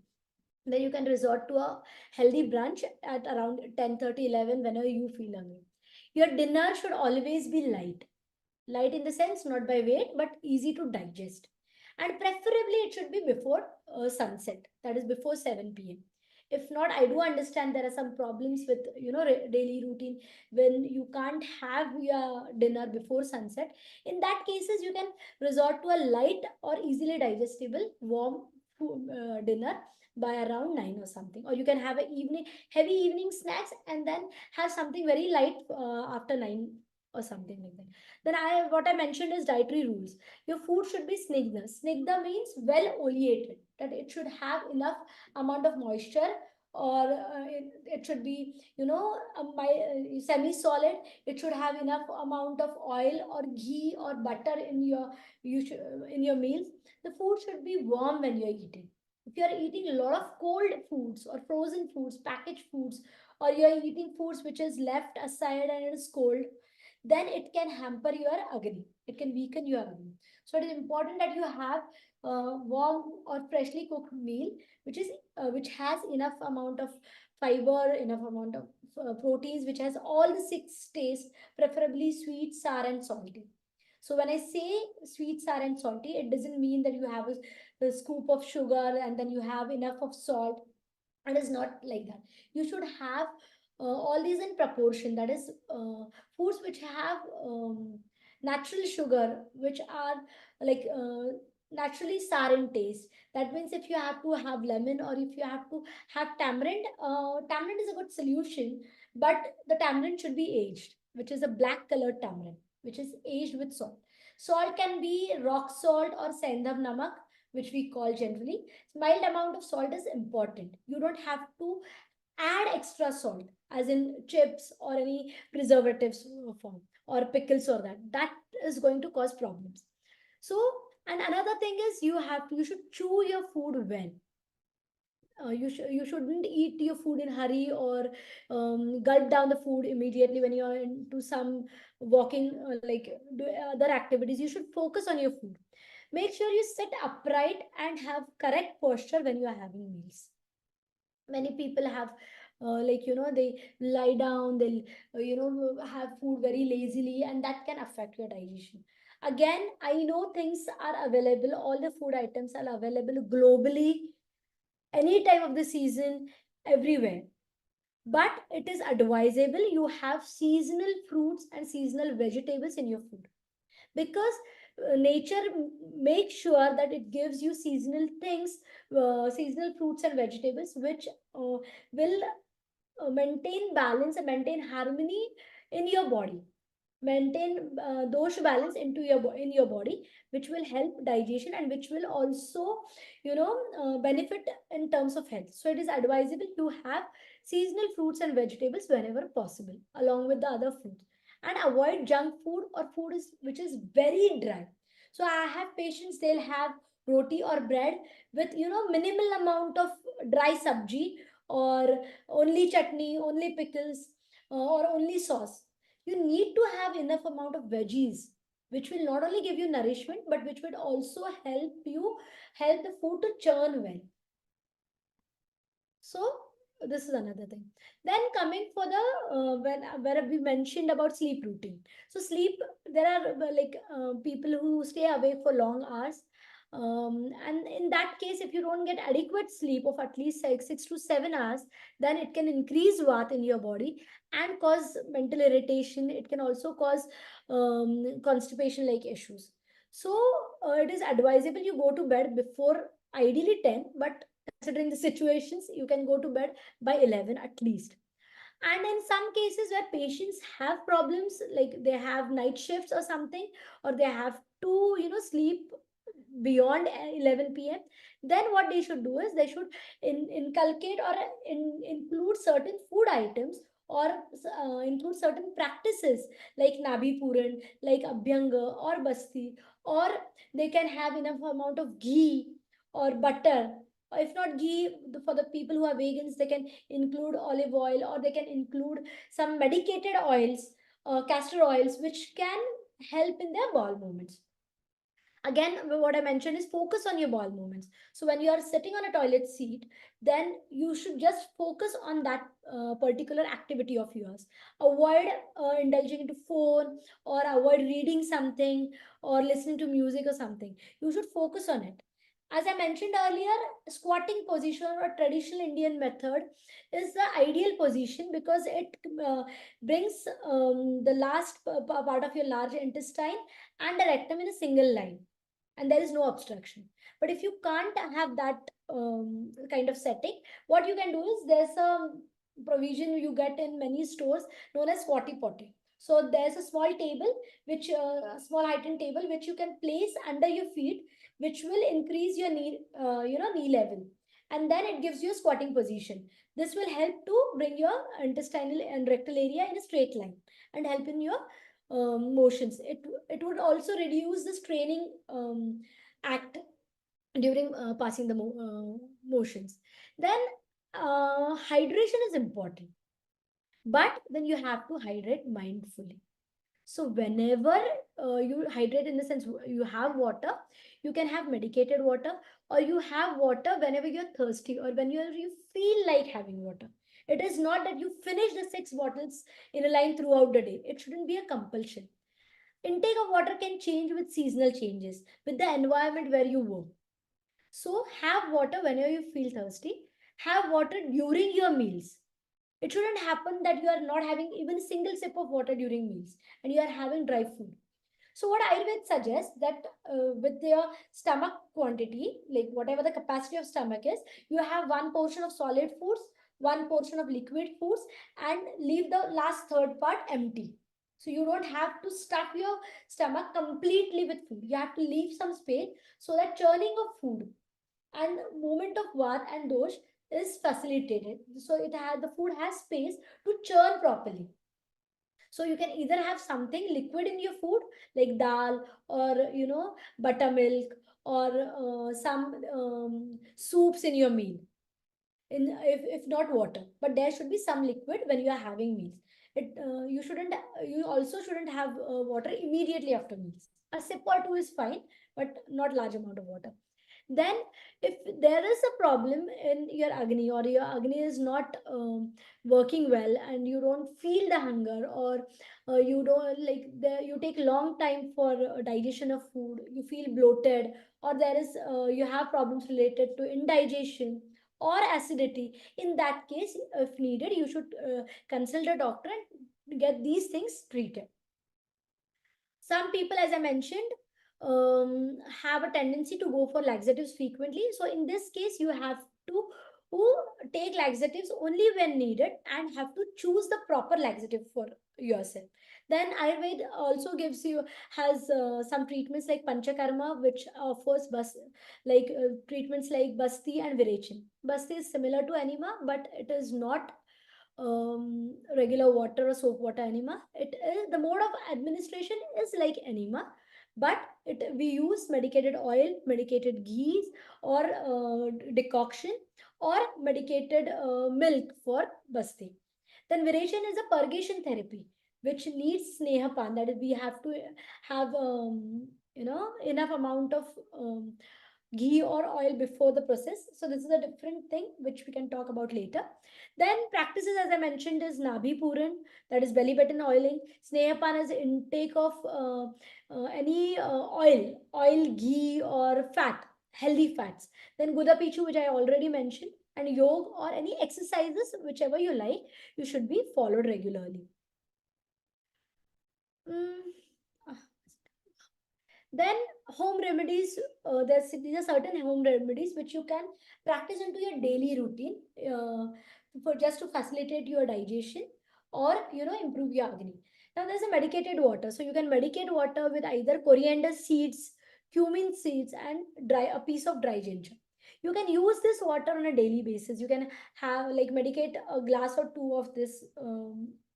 Then you can resort to a healthy brunch at around 10:30, 11, whenever you feel hungry. Your dinner should always be light. Light in the sense, not by weight, but easy to digest. And preferably, it should be before sunset, that is before 7 p.m. If not, I do understand there are some problems with, daily routine when you can't have your dinner before sunset. In that cases, you can resort to a light or easily digestible warm dinner by around 9 or something, or you can have a evening heavy evening snacks and then have something very light after 9 or something like that. Then what I mentioned is dietary rules. Your food should be snigdha. Snigdha means well oleated, that it should have enough amount of moisture, or it should be, semi-solid. It should have enough amount of oil or ghee or butter in your in your meals. The food should be warm when you're eating. If you are eating a lot of cold foods or frozen foods, packaged foods, or you are eating foods which is left aside and it is cold, then it can hamper your agni. It can weaken your agni. So it is important that you have warm or freshly cooked meal, which has enough amount of fiber, enough amount of proteins, which has all the six tastes, preferably sweet, sour, and salty. So when I say sweet, sour, and salty, it doesn't mean that you have a scoop of sugar and then you have enough of salt. It is not like that. You should have all these in proportion. That is, foods which have natural sugar, which are like naturally sour in taste. That means if you have to have lemon, or if you have to have tamarind, tamarind is a good solution, but the tamarind should be aged, which is a black colored tamarind, which is aged with salt. Salt can be rock salt or sendhav namak, which we call generally. Mild amount of salt is important. You don't have to add extra salt, as in chips or any preservatives form, or pickles, or that is going to cause problems. So, and another thing is, you should chew your food well. You shouldn't eat your food in hurry, or gulp down the food immediately when you're into some walking, like do other activities. You should focus on your food. Make sure you sit upright and have correct posture when you are having meals. Many people have Like, they lie down, they'll, have food very lazily, and that can affect your digestion. Again, I know things are available, all the food items are available globally, any time of the season, everywhere. But it is advisable you have seasonal fruits and seasonal vegetables in your food, because nature makes sure that it gives you seasonal things, seasonal fruits and vegetables, which will maintain balance and maintain harmony in your body, maintain dosha balance into in your body, which will help digestion and which will also benefit in terms of health. So it is advisable to have seasonal fruits and vegetables whenever possible, along with the other foods, and avoid junk food or food which is very dry. So I have patients, they'll have roti or bread with minimal amount of dry sabji, or only chutney, only pickles, or only sauce. You need to have enough amount of veggies, which will not only give you nourishment but which would also help the food to churn well. So this is another thing. Then coming for the when where we mentioned about sleep routine. So sleep, there are people who stay awake for long hours, and in that case, if you don't get adequate sleep of at least 6 to 7 hours, then it can increase vat in your body and cause mental irritation. It can also cause constipation like issues. So it is advisable you go to bed before, ideally 10, but considering the situations, you can go to bed by 11 at least. And in some cases where patients have problems, like they have night shifts or something, or they have to sleep beyond 11 p.m., then what they should do is they should inculcate or include certain food items, or include certain practices like nabi puran, like abhyanga or basti, or they can have enough amount of ghee or butter. Or if not ghee, for the people who are vegans, they can include olive oil, or they can include some medicated oils, castor oils, which can help in their bowel movements. Again, what I mentioned is focus on your bowel movements. So when you are sitting on a toilet seat, then you should just focus on that particular activity of yours. Avoid indulging into phone, or avoid reading something, or listening to music or something. You should focus on it. As I mentioned earlier, squatting position or traditional Indian method is the ideal position, because it brings the last part of your large intestine and the rectum in a single line, and there is no obstruction. But if you can't have that kind of setting, what you can do is, there's a provision you get in many stores known as squatty potty. So there's a small table, which small heightened table, which you can place under your feet, which will increase your knee level, and then it gives you a squatting position. This will help to bring your intestinal and rectal area in a straight line, and help in your motions. It would also reduce the straining act during passing the motions. Then hydration is important, but then you have to hydrate mindfully. So whenever you hydrate, in the sense you have water, you can have medicated water, or you have water whenever you're thirsty, or when you feel like having water. It is not that you finish the 6 bottles in a line throughout the day. It shouldn't be a compulsion. Intake of water can change with seasonal changes, with the environment where you work. So have water whenever you feel thirsty. Have water during your meals. It shouldn't happen that you are not having even a single sip of water during meals and you are having dry food. So what Ayurveda suggests, that with your stomach quantity, like whatever the capacity of stomach is, you have one portion of solid foods, one portion of liquid foods, and leave the last third part empty. So you don't have to stuff your stomach completely with food. You have to leave some space, so that churning of food and movement of vat and dosh is facilitated. So the food has space to churn properly. So you can either have something liquid in your food, like dal, or buttermilk, or some soups in your meal, if not water, but there should be some liquid when you are having meals. You also shouldn't have water immediately after meals. A sip or two is fine, but not large amount of water. Then if there is a problem in your agni, or your agni is not working well, and you don't feel the hunger, or you don't like you take long time for digestion of food, you feel bloated, or there is you have problems related to indigestion or acidity, in that case, if needed, you should consult a doctor and get these things treated. Some people, as I mentioned, have a tendency to go for laxatives frequently. So in this case, you have to who take laxatives only when needed, and have to choose the proper laxative for yourself. Then Ayurveda also gives you has some treatments like Panchakarma, which offers treatments like Basti and Virechin. Basti is similar to enema, but it is not regular water or soap water enema. It is the mode of administration is like enema, but we use medicated oil, medicated ghee, or decoction, or medicated milk for basti. Then viration is a purgation therapy which needs snehapan. That is, we have to have enough amount of ghee or oil before the process. So this is a different thing which we can talk about later. Then practices, as I mentioned, is Nabhi Puran, that is belly button oiling. Snehapan is intake of any oil, ghee or fat, healthy fats. Then Guda Pichu, which I already mentioned, and yoga or any exercises, whichever you like, you should be followed regularly. Mm, Then home remedies, these are certain home remedies which you can practice into your daily routine for just to facilitate your digestion, or improve your agni. Now there's a medicated water, so you can medicate water with either coriander seeds, cumin seeds, and a piece of dry ginger. You can use this water on a daily basis. You can have like medicate a glass or two of this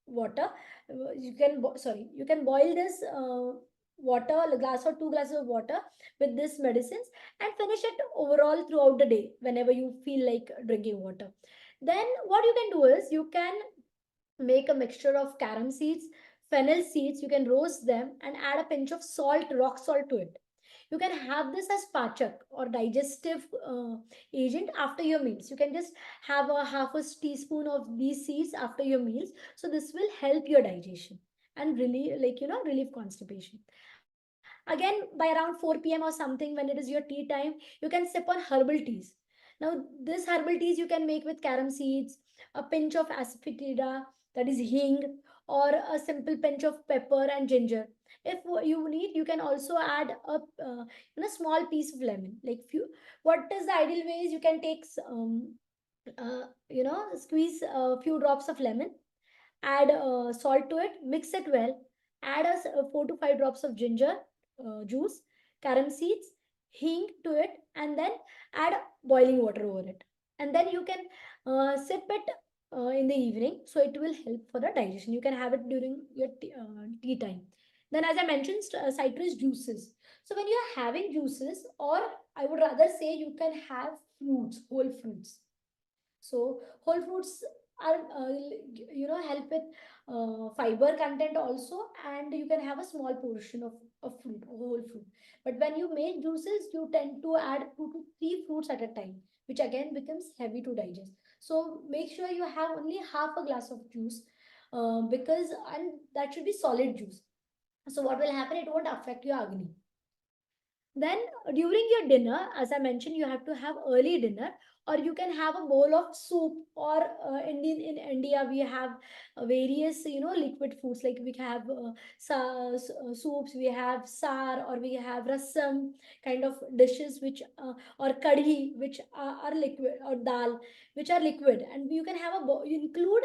water. You can boil this water, a glass or two glasses of water with this medicines, and finish it overall throughout the day whenever you feel like drinking water. Then what you can do is you can make a mixture of carom seeds, fennel seeds. You can roast them and add a pinch of salt, rock salt to it. You can have this as pachak or digestive agent after your meals. You can just have a half a teaspoon of these seeds after your meals. So this will help your digestion and really relieve constipation. Again, by around 4 p.m. or something, when it is your tea time, you can sip on herbal teas. Now, this herbal teas you can make with carom seeds, a pinch of asafoetida, that is hing, or a simple pinch of pepper and ginger. If you need, you can also add a small piece of lemon. Like few, what is the ideal way is you can take squeeze a few drops of lemon, add salt to it, mix it well, add 4 to 5 drops of ginger juice, carom seeds, hing to it, and then add boiling water over it. And then you can sip it in the evening, so it will help for the digestion. You can have it during your tea time. Then, as I mentioned, citrus juices. So, when you are having juices, or I would rather say you can have fruits, whole fruits. So whole fruits are help with fiber content also, and you can have a small portion of fruit, whole fruit. But when you make juices, you tend to add 2 to 3 fruits at a time, which again becomes heavy to digest. So make sure you have only half a glass of juice, because and that should be solid juice. So what will happen? It won't affect your agni. Then during your dinner, as I mentioned, you have to have early dinner, or you can have a bowl of soup, or in India we have various liquid foods, like we have soups, we have sar, or we have rasam kind of dishes, which or kadhi, which are liquid, or dal, which are liquid, and you can have you include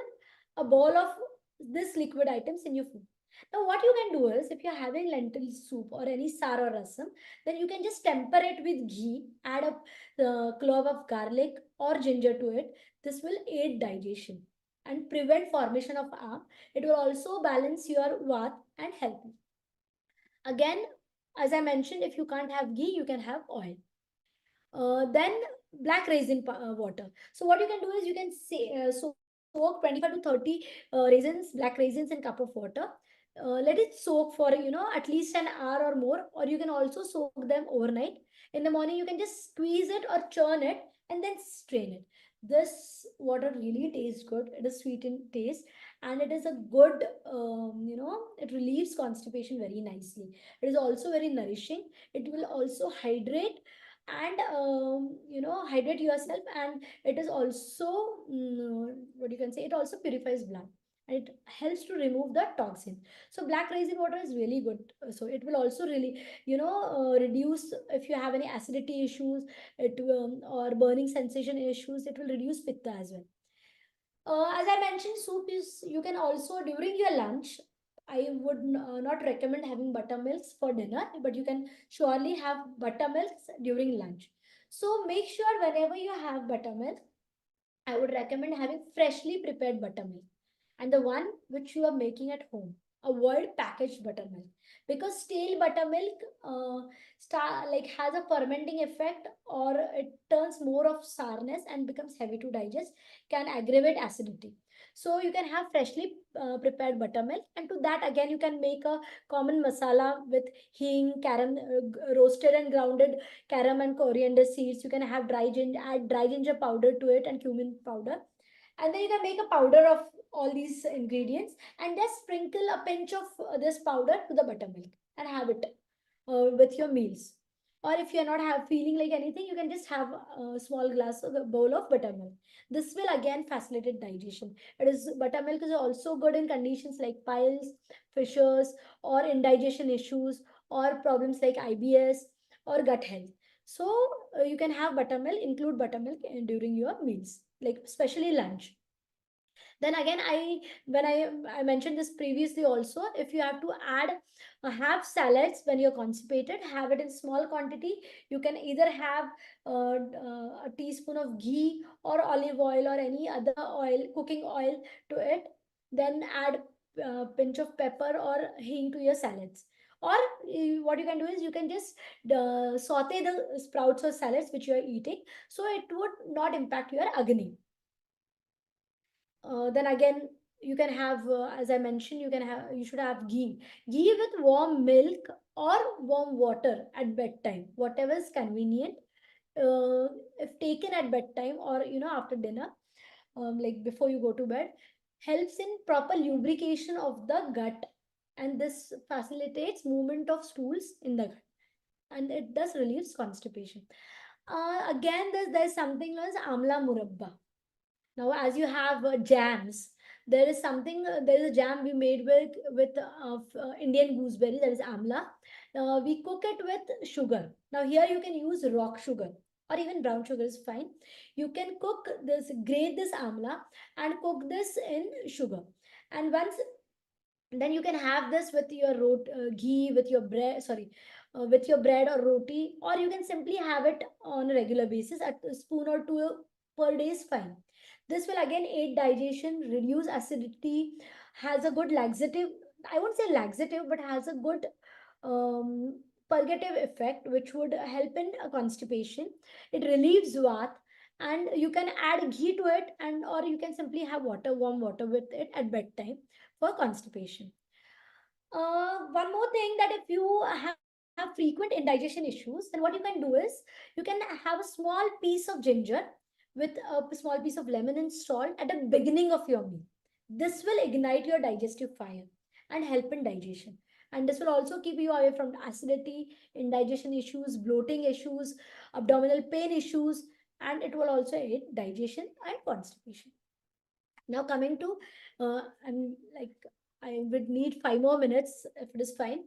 a bowl of this liquid items in your food. Now, what you can do is, if you're having lentil soup or any sar or rasam, then you can just temper it with ghee, add a clove of garlic or ginger to it. This will aid digestion and prevent formation of arm. It will also balance your vat and help you. Again, as I mentioned, if you can't have ghee, you can have oil. Then black raisin water. So what you can do is you can soak 25 to 30 black raisins in cup of water. let it soak for at least an hour or more, or you can also soak them overnight. In the morning you can just squeeze it or churn it and then strain it. This water really tastes good. It is sweet in taste, and it is a good, it relieves constipation very nicely. It is also very nourishing. It will also hydrate and hydrate yourself, and it is also, what you can say, it also purifies blood, and it helps to remove the toxin. So black raisin water is really good. So it will also really reduce if you have any acidity issues, or burning sensation issues. It will reduce pitta as well. As I mentioned, soup is, you can also during your lunch. I would not recommend having buttermilks for dinner, but you can surely have buttermilks during lunch. So make sure whenever you have buttermilk, I would recommend having freshly prepared buttermilk and the one which you are making at home. Avoid packaged buttermilk, because stale buttermilk like has a fermenting effect, or it turns more of sourness and becomes heavy to digest, can aggravate acidity. So you can have freshly prepared buttermilk, and to that again you can make a common masala with hing, caram, roasted and grounded caram and coriander seeds. You can have add dry ginger powder to it and cumin powder, and then you can make a powder of all these ingredients, and just sprinkle a pinch of this powder to the buttermilk and have it with your meals. Or if you're not feeling like anything, you can just have a small glass or a bowl of buttermilk. This will again facilitate digestion. It is Buttermilk is also good in conditions like piles, fissures, or indigestion issues, or problems like IBS or gut health. So you can have buttermilk, include buttermilk during your meals, like especially lunch. Then again, I mentioned this previously also. If you have to add have salads when you're constipated, have it in small quantity. You can either have a teaspoon of ghee or olive oil or any other oil, cooking oil, to it. Then add pinch of pepper or hing to your salads. Or what you can do is you can just saute the sprouts or salads which you are eating, so it would not impact your agni. Then again, you can have, as I mentioned, you should have ghee with warm milk or warm water at bedtime, whatever is convenient. uh, if taken at bedtime or after dinner, like before you go to bed, helps in proper lubrication of the gut, and this facilitates movement of stools in the gut, and it does relieves constipation. Again, there's something known as amla murabba. Now, as you have jams, there is a jam we made with Indian gooseberry, that is amla. We cook it with sugar. Now, here you can use rock sugar or even brown sugar is fine. You can grate this amla and cook this in sugar. And once then you can have this with your ghee, with your bread, sorry, with your bread or roti, or you can simply have it on a regular basis at a spoon or two per day is fine. This will again aid digestion, reduce acidity, has a good laxative, I won't say laxative, but has a good um, purgative effect, which would help in constipation. It relieves vat, and you can add ghee to it, and or you can simply have warm water with it at bedtime for constipation. One more thing, that if you have frequent indigestion issues, then what you can do is you can have a small piece of ginger with a small piece of lemon and salt at the beginning of your meal. This will ignite your digestive fire and help in digestion. And this will also keep you away from acidity, indigestion issues, bloating issues, abdominal pain issues, and it will also aid digestion and constipation. Now coming to, I'm like, I would need 5 more minutes if it is fine.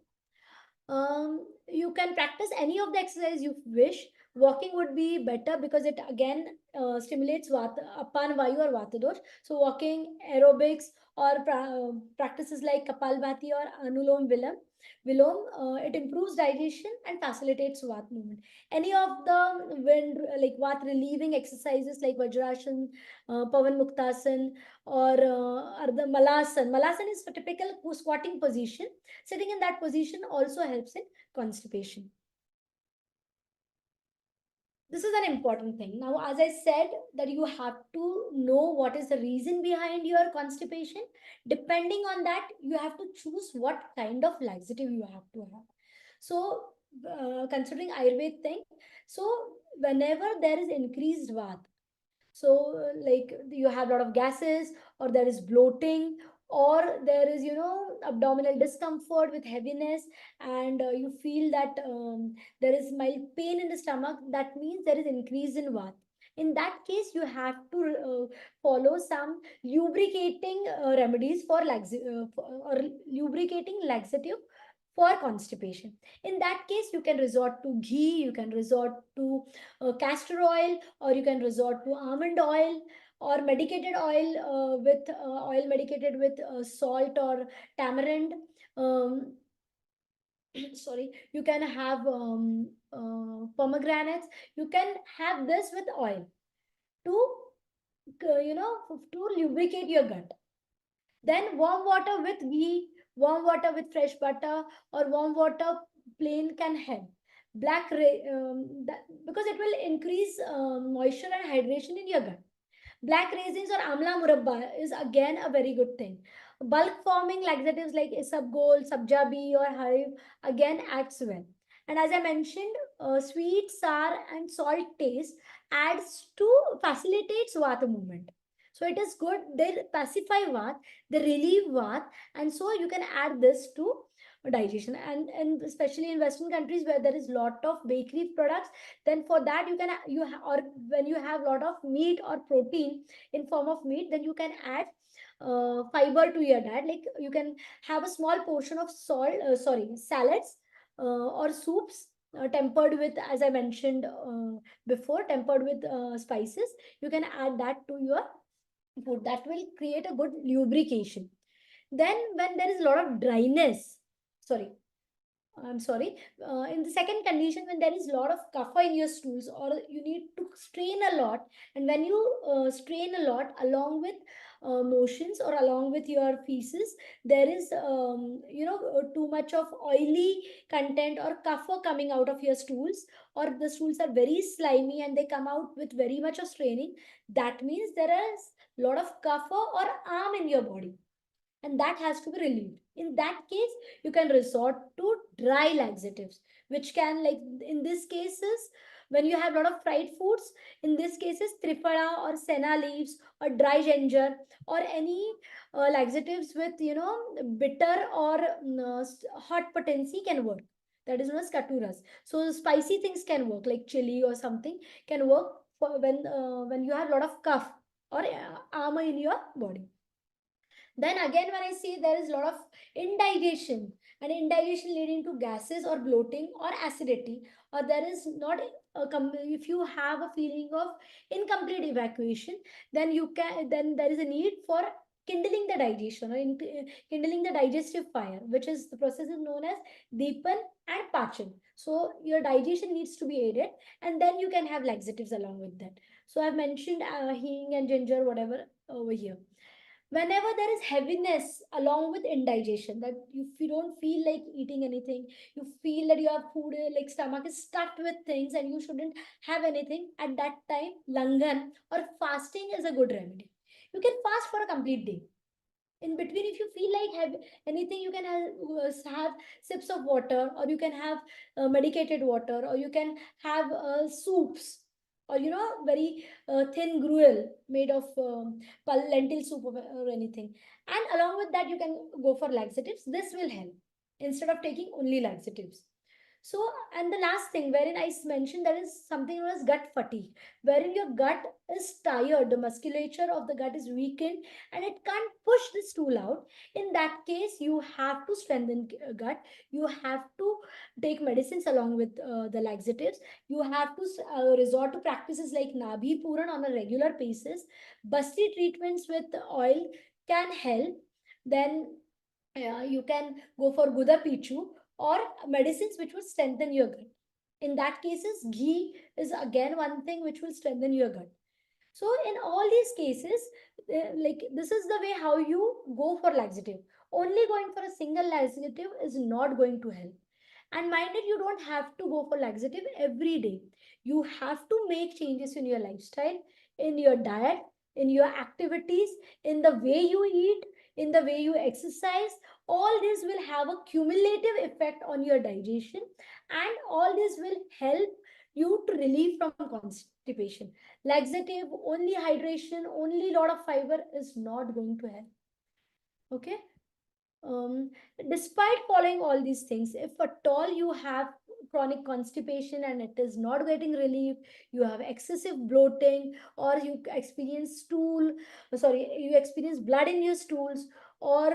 You can practice any of the exercise you wish. Walking would be better because it again stimulates apan vayu or vata dosh. So walking, aerobics, or practices like kapalbhati or anulom vilom, it improves digestion and facilitates vat movement. Any of the wind, like vat relieving exercises like vajrasana, pavan muktasan, or the malasan. Malasan is a typical squatting position. Sitting in that position also helps in constipation. This is an important thing. Now, as I said, that you have to know what is the reason behind your constipation. Depending on that, you have to choose what kind of laxative you have to have. So considering Ayurveda thing, so whenever there is increased vat, so like you have a lot of gases, or there is bloating, or there is, you know, abdominal discomfort with heaviness, and you feel that there is mild pain in the stomach, that means there is increase in vat. In that case, you have to follow some lubricating remedies for or lubricating laxative for constipation. In that case, you can resort to ghee, you can resort to castor oil, or you can resort to almond oil, or medicated oil with oil medicated with salt or tamarind. um, Sorry, you can have pomegranates. You can have this with oil to to lubricate your gut. Then warm water with ghee, warm water with fresh butter, or warm water plain can help. Because it will increase moisture and hydration in your gut. Black raisins or amla murabba is again a very good thing. Bulk forming laxatives like isabgol, sabjabi, or harib again acts well. And as I mentioned, sweet, sour, and salt taste adds to facilitates vata movement. So it is good. They pacify vat, they relieve vat, and so you can add this to digestion. And especially in Western countries where there is lot of bakery products, then for that you can or when you have lot of meat or protein in form of meat, then you can add fiber to your diet. Like you can have a small portion of salads or soups tempered with, as I mentioned before, tempered with spices. You can add that to your food. That will create a good lubrication. Then when there is a lot of dryness, sorry, I'm sorry. In the second condition, when there is a lot of kapha in your stools, or you need to strain a lot, and when you strain a lot along with motions or along with your feces, there is too much of oily content or kapha coming out of your stools, or the stools are very slimy and they come out with very much of straining. That means there is a lot of kapha or arm in your body, and that has to be relieved. In that case, you can resort to dry laxatives, which can, like in these cases, when you have a lot of fried foods, in these cases triphala or senna leaves or dry ginger, or any laxatives with, you know, bitter or hot potency can work. That is known as katuras. So spicy things can work, like chili or something can work for when you have a lot of cough or armor in your body. Then again, when I say there is a lot of indigestion, and indigestion leading to gases or bloating or acidity, or there is not if you have a feeling of incomplete evacuation, then there is a need for kindling the digestion, or kindling the digestive fire, which is the process is known as deepen and pachan. So your digestion needs to be aided, and then you can have laxatives along with that. So I've mentioned hing and ginger, whatever over here. Whenever there is heaviness along with indigestion, that if you don't feel like eating anything, you feel that your food like stomach is stuffed with things and you shouldn't have anything, at that time langan or fasting is a good remedy. You can fast for a complete day. In between, if you feel like have anything, you can have sips of water, or you can have medicated water, or you can have soups, or very thin gruel made of lentil soup, or anything. And along with that, you can go for laxatives. This will help instead of taking only laxatives. So, and the last thing wherein I mentioned, there is something known as gut fatigue, wherein your gut is tired, the musculature of the gut is weakened, and it can't push the stool out. In that case, you have to strengthen gut. You have to take medicines along with the laxatives. You have to resort to practices like Nabhi Puran on a regular basis. Basti treatments with oil can help. Then you can go for Guda Pichu or medicines which will strengthen your gut. In that cases, ghee is again one thing which will strengthen your gut. So in all these cases, like this is the way how you go for laxative. Only going for a single laxative is not going to help. And mind it, you don't have to go for laxative every day. You have to make changes in your lifestyle, in your diet, in your activities, in the way you eat, in the way you exercise. All this will have a cumulative effect on your digestion, and all this will help you to relieve from constipation. Laxative, only hydration, only lot of fiber is not going to help. Okay. um, Despite following all these things, if at all you have chronic constipation and it is not getting relief, you have excessive bloating, or you experience you experience blood in your stools, or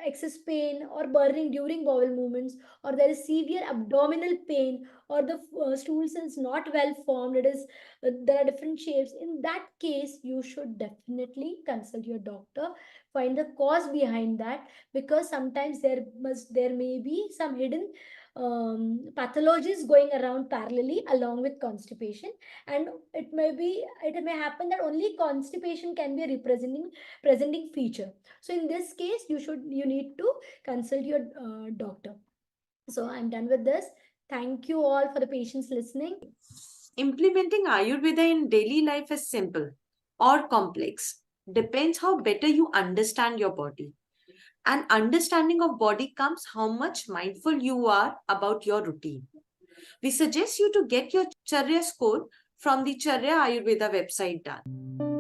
excess pain or burning during bowel movements, or there is severe abdominal pain, or the stools is not well formed, it is there are different shapes. In that case, you should definitely consult your doctor, find the cause behind that, because sometimes there may be some hidden pathologies going around parallelly along with constipation. And it may happen that only constipation can be a representing presenting feature. So in this case, you need to consult your doctor. So I'm done with this. Thank you all for the patience listening. Implementing Ayurveda in daily life is simple or complex. Depends how better you understand your body. And understanding of body comes how much mindful you are about your routine. We suggest you to get your Charya score from the Charya Ayurveda website done.